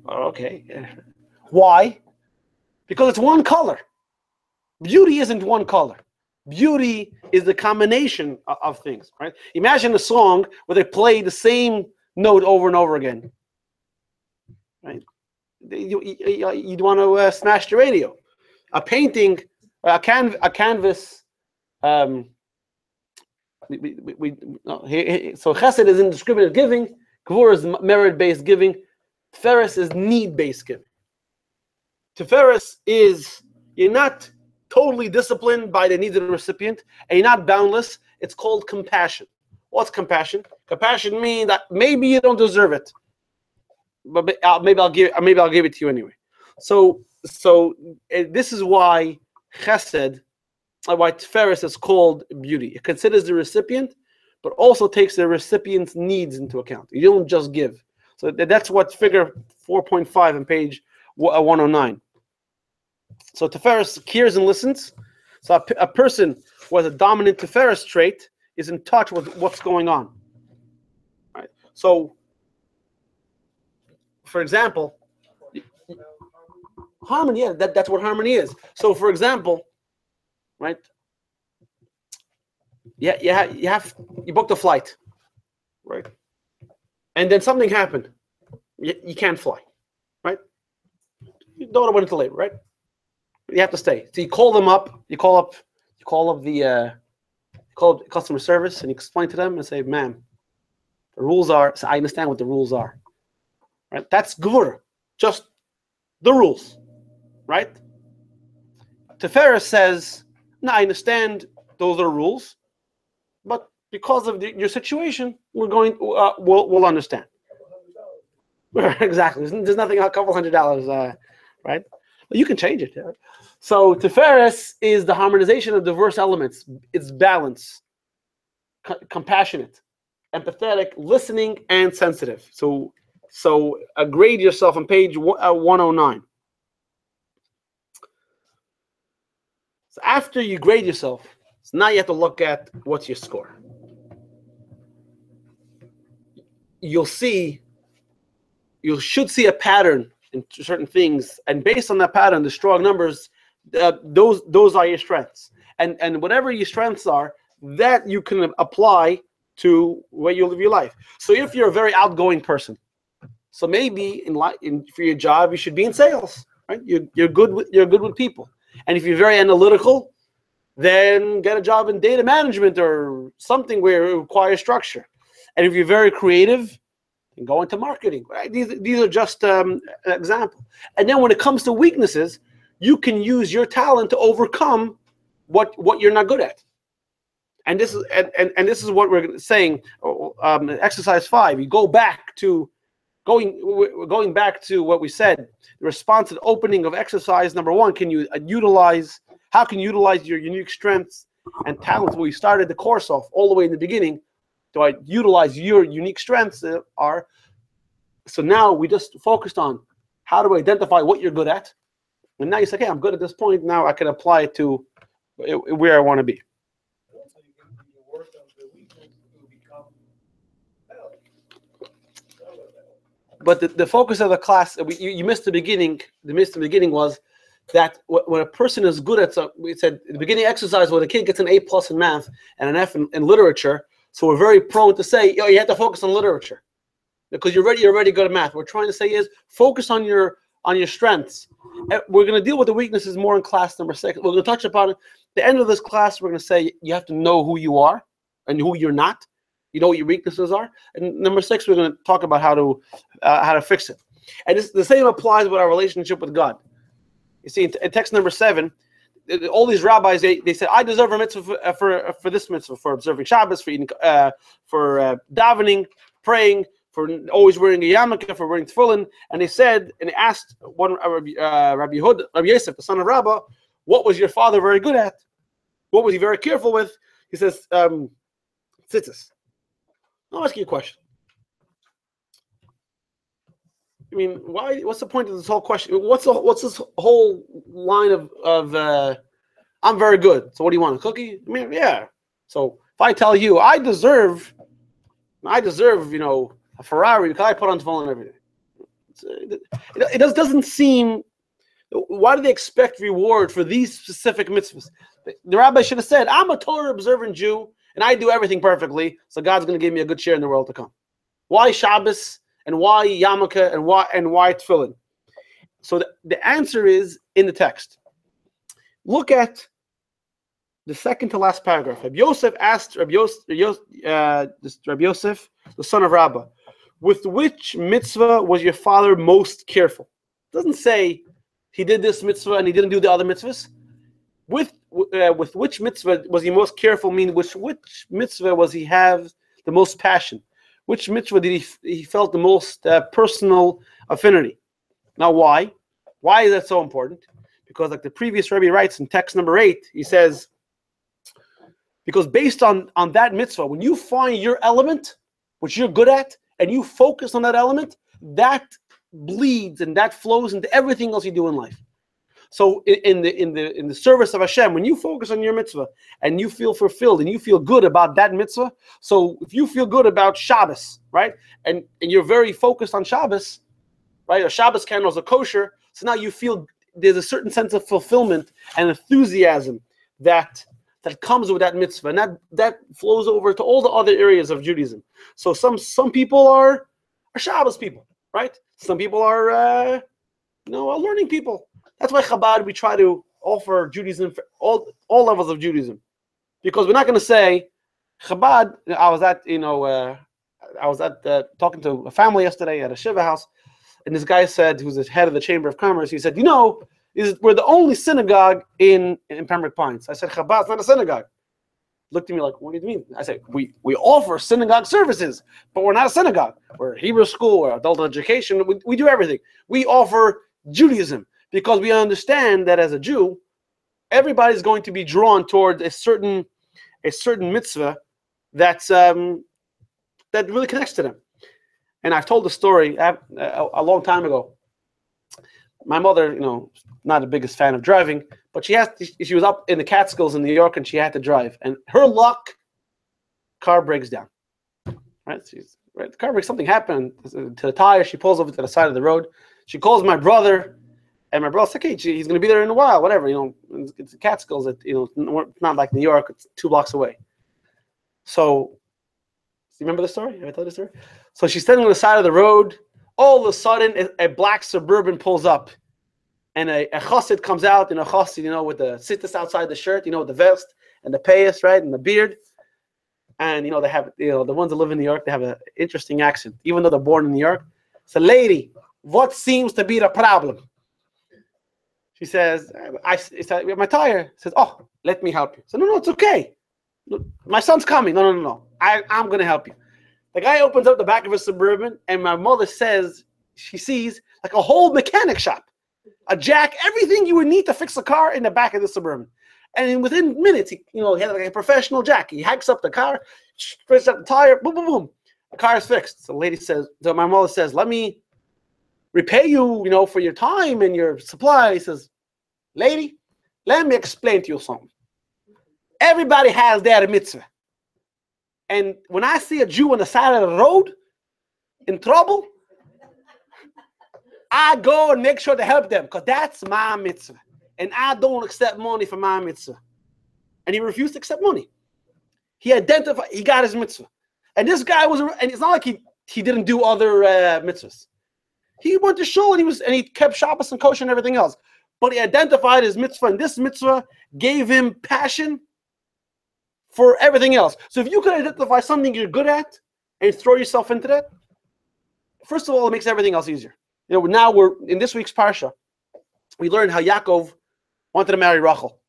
okay. Why? Because it's one color. Beauty isn't one color. Beauty is the combination of things, right? Imagine a song where they play the same note over and over again, right? You'd want to smash the radio. A painting, a canvas. So Chesed is indiscriminate giving. Gvura is merit-based giving. Tiferes is need-based giving. Tiferes is you're not totally disciplined by the needs of the recipient, and you're not boundless. It's called compassion. What's compassion? Compassion means that maybe you don't deserve it, but maybe I'll give it to you anyway. So this is why Chesed, why Tiferes is called beauty. It considers the recipient, but also takes the recipient's needs into account. You don't just give. So that's what figure 4.5 on page 109. So Tiferes hears and listens. So a person who has a dominant Tiferes trait is in touch with what's going on. Right. So, for example, harmony. Yeah, that's what harmony is. So, for example, right? Yeah, you booked a flight, right? And then something happened. You can't fly, right? Your daughter went into labor, right? You have to stay. So you call them up. You call up customer service, and you explain to them and say, "Ma'am, the rules are." So I understand what the rules are, right? That's gevura, just the rules, right? Tiferes says, "No, I understand those are rules, but because of your situation, we'll understand." Exactly. There's nothing a couple $100, right? Well, you can change it. Yeah? So Tiferes is the harmonization of diverse elements. It's balance, compassionate, empathetic, listening, and sensitive. So grade yourself on page 109. So after you grade yourself, so now you have to look at what's your score. You should see a pattern in certain things, and based on that pattern, the strong numbers, those are your strengths, and whatever your strengths are, that you can apply to where you live your life. So if you're a very outgoing person, so maybe for your job you should be in sales, right? You're good with people, and if you're very analytical, then get a job in data management or something where it requires structure. And if you're very creative, then go into marketing. Right? These are just an example. And then when it comes to weaknesses, you can use your talent to overcome what you're not good at. And this is this is what we're saying. Exercise 5. You go back to going back to what we said. The response to the opening of exercise number 1. Can you utilize? How can you utilize your unique strengths and talents? We started the course off all the way in the beginning. Do I utilize your unique strengths? So now we just focused on how to identify what you're good at, and now you say, "Okay, I'm good at this point. Now I can apply it to where I want to be." But the focus of the class, you missed the beginning. The beginning was that when a person is good at, so we said in the beginning exercise, when a kid gets an A+ in math and an F in literature, so we're very prone to say, you have to focus on literature because you're already good at math. What we're trying to say is focus on your strengths. We're going to deal with the weaknesses more in class number 6. We're going to touch upon it. At the end of this class, we're going to say you have to know who you are and who you're not. You know what your weaknesses are. And number 6, we're going to talk about how to fix it. And the same applies with our relationship with God. You see, in text number 7, all these rabbis they said, I deserve a mitzvah for this mitzvah, for observing Shabbos, for eating, for davening, praying, for always wearing a yarmulke, for wearing tefillin. And they said, and they asked one Rabbi Yosef, the son of Rabbah, what was your father very good at? What was he very careful with? He says, tzitzis. I'll ask you a question. I mean, why? What's the point of this whole question? What's this whole line of I'm very good. So what do you want? A cookie? I mean, yeah. So if I tell you I deserve, a Ferrari because I put on tefillin every day. It doesn't seem. Why do they expect reward for these specific mitzvahs? The rabbi should have said, I'm a Torah observant Jew and I do everything perfectly, so God's going to give me a good share in the world to come. Why Shabbos? And why yarmulke and why tefillin? So the answer is in the text. Look at the second to last paragraph. Rabbi Yosef asked Rabbi Yosef, the son of Rabbah, with which mitzvah was your father most careful? It doesn't say he did this mitzvah and he didn't do the other mitzvahs. With which mitzvah was he most careful? Meaning which mitzvah was he have the most passion? Which mitzvah did he felt the most personal affinity? Now, why? Why is that so important? Because like the previous Rebbe writes in text number 8, he says, because based on that mitzvah, when you find your element, which you're good at, and you focus on that element, that bleeds and that flows into everything else you do in life. So in the service of Hashem, when you focus on your mitzvah and you feel fulfilled and you feel good about that mitzvah, so if you feel good about Shabbos, right, and you're very focused on Shabbos, right, or Shabbos candles are kosher, so now you feel there's a certain sense of fulfillment and enthusiasm that comes with that mitzvah, and that flows over to all the other areas of Judaism. So some people are Shabbos people, right? Some people are learning people. That's why Chabad, we try to offer Judaism for all levels of Judaism, because we're not going to say Chabad. I was at talking to a family yesterday at a shiva house, and this guy said, who's the head of the Chamber of Commerce, he said, we're the only synagogue in Pembroke Pines. I said, Chabad's not a synagogue. Looked at me like, what do you mean? I said, we offer synagogue services, but we're not a synagogue. We're a Hebrew school, we're adult education. We do everything. We offer Judaism. Because we understand that as a Jew, everybody's going to be drawn toward a certain mitzvah that really connects to them. And I've told the story a long time ago. My mother, not the biggest fan of driving, but she was up in the Catskills in New York and she had to drive. And her luck, car breaks down. Right? The car breaks. Something happened to the tire. She pulls over to the side of the road. She calls my brother. And my brother's like, hey, he's going to be there in a while, whatever. It's the Catskills. It's not like New York. It's 2 blocks away. So, you remember the story? Have I told the story? So she's standing on the side of the road. All of a sudden, a black Suburban pulls up, and a chassid comes out. A chassid, with the sittas outside the shirt, with the vest and the payas, right, and the beard. And they have, the ones that live in New York, they have an interesting accent, even though they're born in New York. So, lady, what seems to be the problem? She says, my tire. Says, oh, let me help you. So no, it's okay. My son's coming. No. I'm going to help you. The guy opens up the back of his Suburban, and my mother says she sees like a whole mechanic shop, a jack, everything you would need to fix a car in the back of the Suburban. And within minutes, he had like a professional jack. He hacks up the car, fixes up the tire, boom, boom, boom. The car is fixed. So the lady says, so my mother says, let me repay you, for your time and your supply. He says, lady, let me explain to you something. Everybody has their mitzvah. And when I see a Jew on the side of the road in trouble, I go and make sure to help them because that's my mitzvah. And I don't accept money for my mitzvah. And he refused to accept money. He identified, he got his mitzvah. And this guy was, and it's not like he didn't do other mitzvahs. He went to shul and he kept Shabbos and kosher and everything else. But he identified his mitzvah, and this mitzvah gave him passion for everything else. So if you could identify something you're good at and throw yourself into that, first of all, it makes everything else easier. Now we're in this week's parsha. We learned how Yaakov wanted to marry Rachel,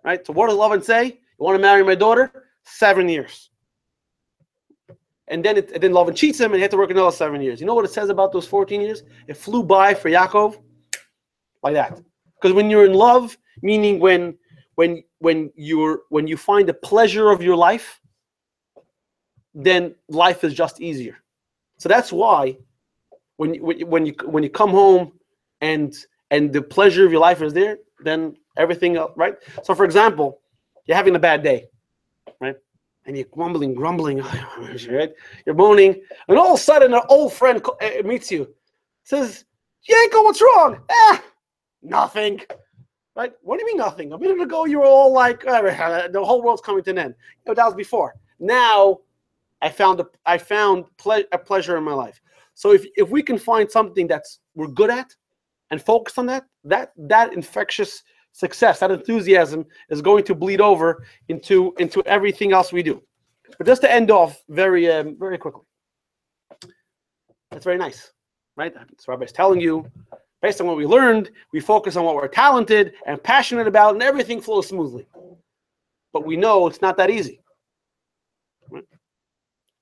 right? So what does Lavan say? You want to marry my daughter? 7 years. And then Lavan cheats him, and he had to work another 7 years. You know what it says about those 14 years? It flew by for Yaakov like that. Because when you're in love, meaning when you find the pleasure of your life, then life is just easier. So that's why when you come home and the pleasure of your life is there, then everything else, right? So for example, you're having a bad day, right? And you're grumbling, right? You're moaning, and all of a sudden an old friend meets you, says, Yanko, what's wrong? Nothing. Right? What do you mean nothing? A minute ago you were all like, the whole world's coming to an end. That was before. Now I found a pleasure in my life. So if we can find something we're good at and focus on that infectious success, that enthusiasm is going to bleed over into everything else we do. But just to end off very very quickly, that's very nice, right? So Rabbi's telling you, based on what we learned, we focus on what we're talented and passionate about, and everything flows smoothly. But we know it's not that easy, right?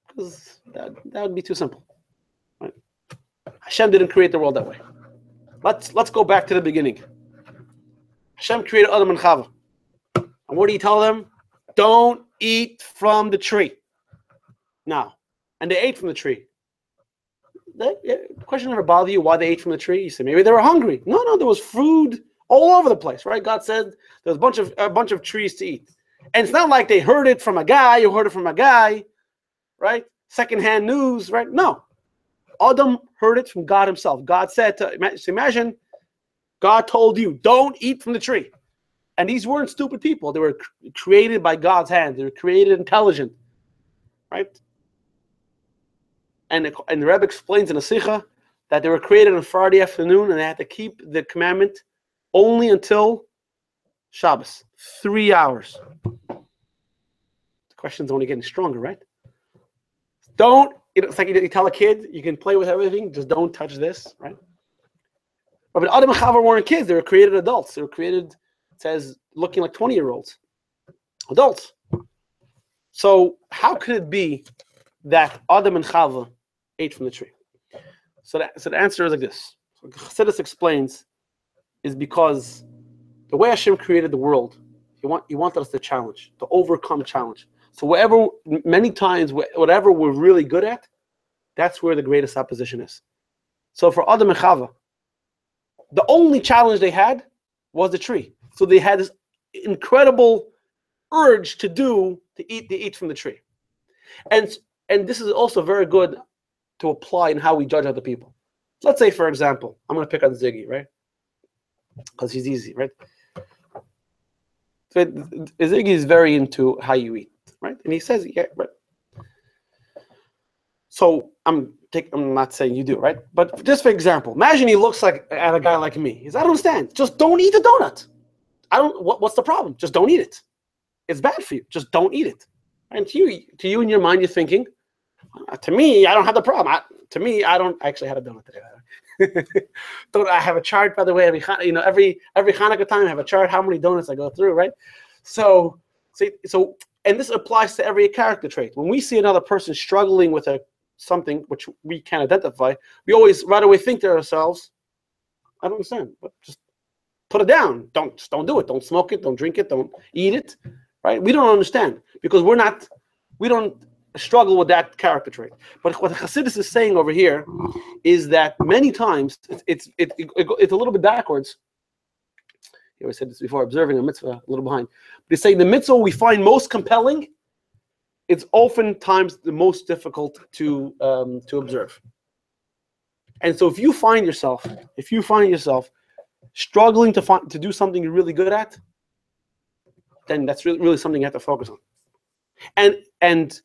Because that would be too simple, right? Hashem didn't create the world that way. Let's go back to the beginning. Hashem created Adam and Chava. And what do you tell them? Don't eat from the tree. Now, and they ate from the tree. The question never bothered you why they ate from the tree? You say maybe they were hungry. No, there was food all over the place, right? God said there was a bunch of trees to eat. And it's not like they heard it from a guy who heard it from a guy, right? Secondhand news, right? No. Adam heard it from God himself. God said imagine God told you, don't eat from the tree. And these weren't stupid people. They were created by God's hand. They were created intelligent, right? And the Rebbe explains in a Sikha that they were created on Friday afternoon, and they had to keep the commandment only until Shabbos, 3 hours. The question's only getting stronger, right? It's like you tell a kid, you can play with everything, just don't touch this, right? But Adam and Chava weren't kids. They were created adults. They were created, it says, looking like 20-year-olds. Adults. So how could it be that Adam and Chava ate from the tree? So the answer is like this. So Chassidus explains is because the way Hashem created the world, He wanted us to challenge, to overcome challenge. So many times, whatever we're really good at, that's where the greatest opposition is. So for Adam and Chava, the only challenge they had was the tree. So they had this incredible urge to eat from the tree. And this is also very good to apply in how we judge other people. Let's say, for example, I'm going to pick on Ziggy, right? Because he's easy, right? So Ziggy is very into how you eat, right? And he says, yeah, right. So I'm not saying you do, right? But just for example, imagine he looks at a guy like me. He says, I don't understand. Just don't eat the donut. What's the problem? Just don't eat it. It's bad for you. Just don't eat it. And to you in your mind, you're thinking, to me, I don't have the problem. I actually had a donut today. I have a chart, by the way. Every Hanukkah time, I have a chart how many donuts I go through, right? So and this applies to every character trait. When we see another person struggling with something which we can identify, we always right away think to ourselves, I don't understand, but just put it down. Don't do it. Don't smoke it. Don't drink it. Don't eat it. Right? We don't understand because we don't struggle with that character trait. But what Chassidus is saying over here is that many times it's a little bit backwards. I said this before, observing a mitzvah a little behind. They say the mitzvah we find most compelling, it's oftentimes the most difficult to observe. And so if you find yourself struggling to do something you're really good at, then that's really something you have to focus on. And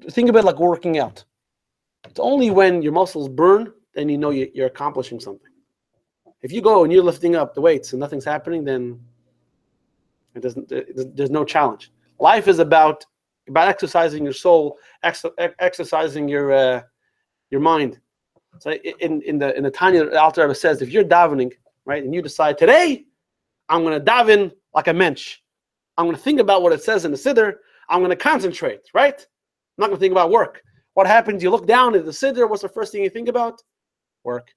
think about it like working out. It's only when your muscles burn, then you know you're accomplishing something. If you go and you're lifting up the weights and nothing's happening, then there's no challenge. Life is about exercising your soul, exercising your mind. So in the Tanya, the Alter Rebbe says, if you're davening, right, and you decide today, I'm going to daven like a mensch. I'm going to think about what it says in the Siddur. I'm going to concentrate, right? I'm not going to think about work. What happens? You look down at the Siddur. What's the first thing you think about? Work.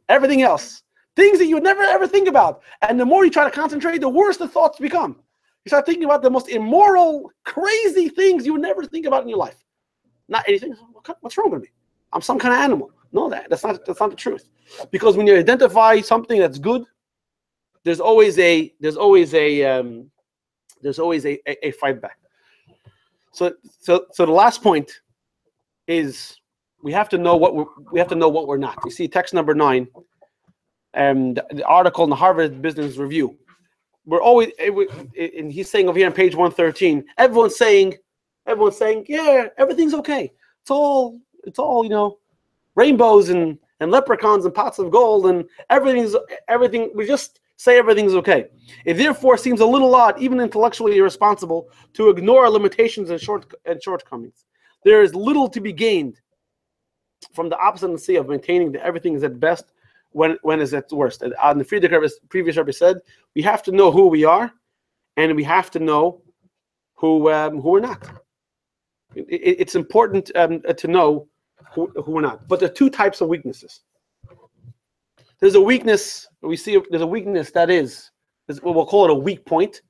Everything else. Things that you would never ever think about. And the more you try to concentrate, the worse the thoughts become. You start thinking about the most immoral, crazy things you would never think about in your life. Not anything. What's wrong with me? I'm some kind of animal. No, that's not the truth. Because when you identify something that's good, there's always a fight back. So the last point is we have to know what we're not. You see text number 9, the article in the Harvard Business Review. We're always, and he's saying over here on page 113, everyone's saying, yeah, everything's okay. It's all rainbows and leprechauns and pots of gold and everything. We just say everything's okay. It therefore seems a little odd, even intellectually irresponsible, to ignore limitations and shortcomings. There is little to be gained from the obstinacy of maintaining that everything is at best when is at worst. And the Friedrich previous Rebbe said, we have to know who we are, and we have to know who we're not. It's important to know who we're not. But there are two types of weaknesses. There's a weakness there's a weakness that is what we'll call it a weak point.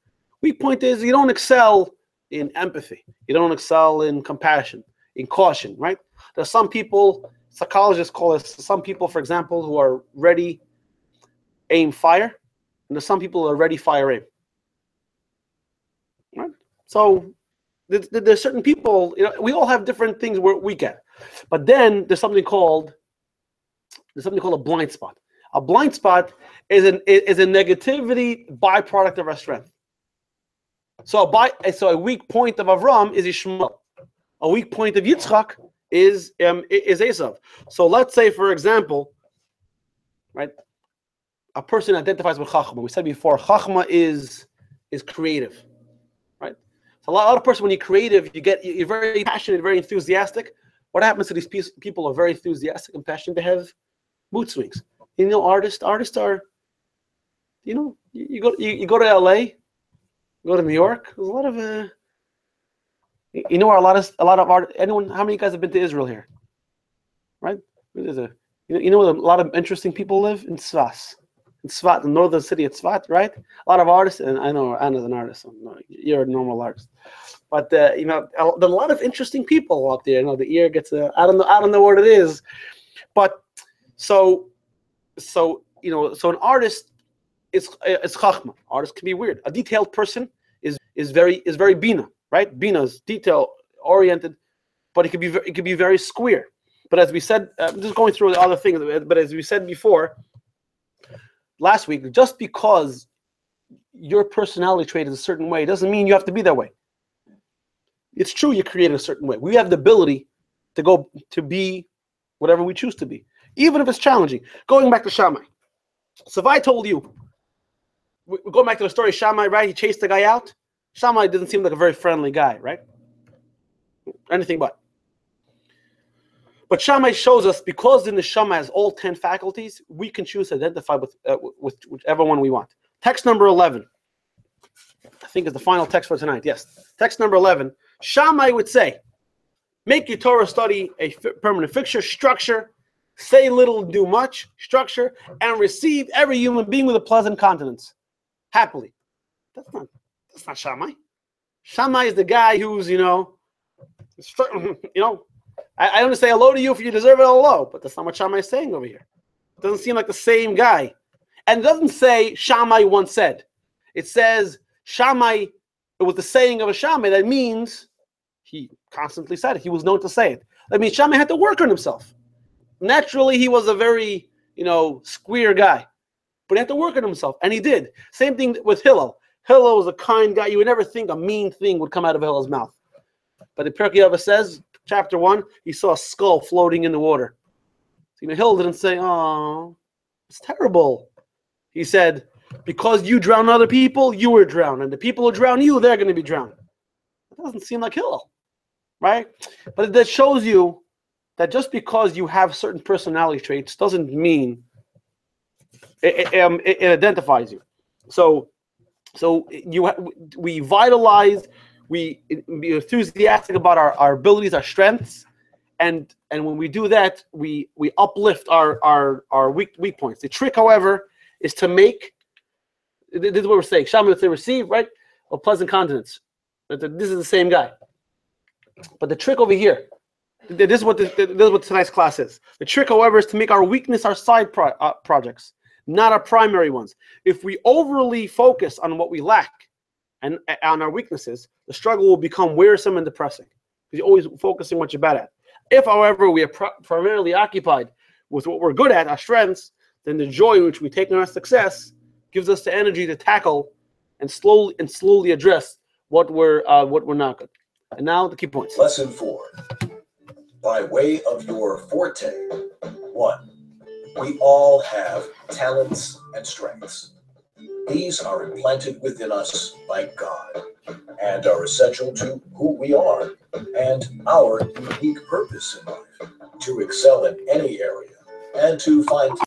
Weak point is you don't excel in empathy. You don't excel in compassion, in caution, right? There's some people, psychologists call it, some people, for example, who are ready, aim, fire, and there's some people who are ready, fire, aim. Right? So there's certain people, we all have different things we're weak at. But then there's something called a blind spot. A blind spot is a negativity byproduct of our strength. So a weak point of Avram is Ishmael. A weak point of Yitzchak is Esav. So let's say, for example, right, a person identifies with Chachma. We said before, Chachma is creative, right? So a lot of person, when you're creative, you're very passionate, very enthusiastic. What happens to these people who are very enthusiastic and passionate? They have mood swings. Artists are, you go to LA, you go to New York. There's a lot of a lot of art. Anyone? How many guys have been to Israel here? Right? There's where a lot of interesting people live in Tzfat. In Tzfat, the northern city of Tzfat, right? A lot of artists, and I know Anna's an artist. So you're a normal artist, but there's a lot of interesting people out there. The ear gets I don't know what it is, but so an artist is chachma. Artist can be weird. A detailed person is very bina, right? Bina is detail oriented, but it could be very square. But as we said, I'm just going through the other things. But as we said before, last week, just because your personality trait is a certain way doesn't mean you have to be that way. It's true you're created a certain way. We have the ability to be whatever we choose to be, even if it's challenging. Going back to Shammai. So if I told you, we're going back to the story of Shammai, right? He chased the guy out. Shammai doesn't seem like a very friendly guy, right? Anything but. But Shammai shows us, because the neshama has all 10 faculties, we can choose to identify with whichever one we want. Text number 11. I think is the final text for tonight. Yes, text number 11. Shammai would say, make your Torah study a permanent fixture, structure, say little, do much, structure, and receive every human being with a pleasant countenance, happily. That's not Shammai. Shammai is the guy who's, I don't say hello to you if you deserve it, hello, but that's not what Shammai is saying over here. It doesn't seem like the same guy. And it doesn't say Shammai once said. It says Shammai, it was the saying of a Shammai. That means he constantly said it. He was known to say it. That means Shammai had to work on himself. Naturally, he was a very, square guy. But he had to work on himself, and he did. Same thing with Hillel. Hillel was a kind guy. You would never think a mean thing would come out of Hillel's mouth. But the Pirkei Avos says, chapter 1, he saw a skull floating in the water. Hillel didn't say, oh, it's terrible. He said, because you drown other people, you were drowned. And the people who drown you, they're going to be drowned. It doesn't seem like Hillel, right? But that shows you that just because you have certain personality traits doesn't mean it identifies you. So we vitalize, we be enthusiastic about our abilities, our strengths, and when we do that, we uplift our weak points. The trick, however, is to make, this is what we're saying, Shammai would say receive, right? A pleasant countenance. This is the same guy. But the trick over here, this is what tonight's class is. The trick, however, is to make our weakness our side projects, not our primary ones. If we overly focus on what we lack and on our weaknesses, the struggle will become wearisome and depressing. Because you're always focusing on what you're bad at. If, however, we are primarily occupied with what we're good at, our strengths, then the joy which we take in our success gives us the energy to tackle and slowly address what we're not good. And now the key points. Lesson 4. By way of your forte. 1. We all have talents and strengths. These are implanted within us by God and are essential to who we are and our unique purpose in life, to excel in any area and to find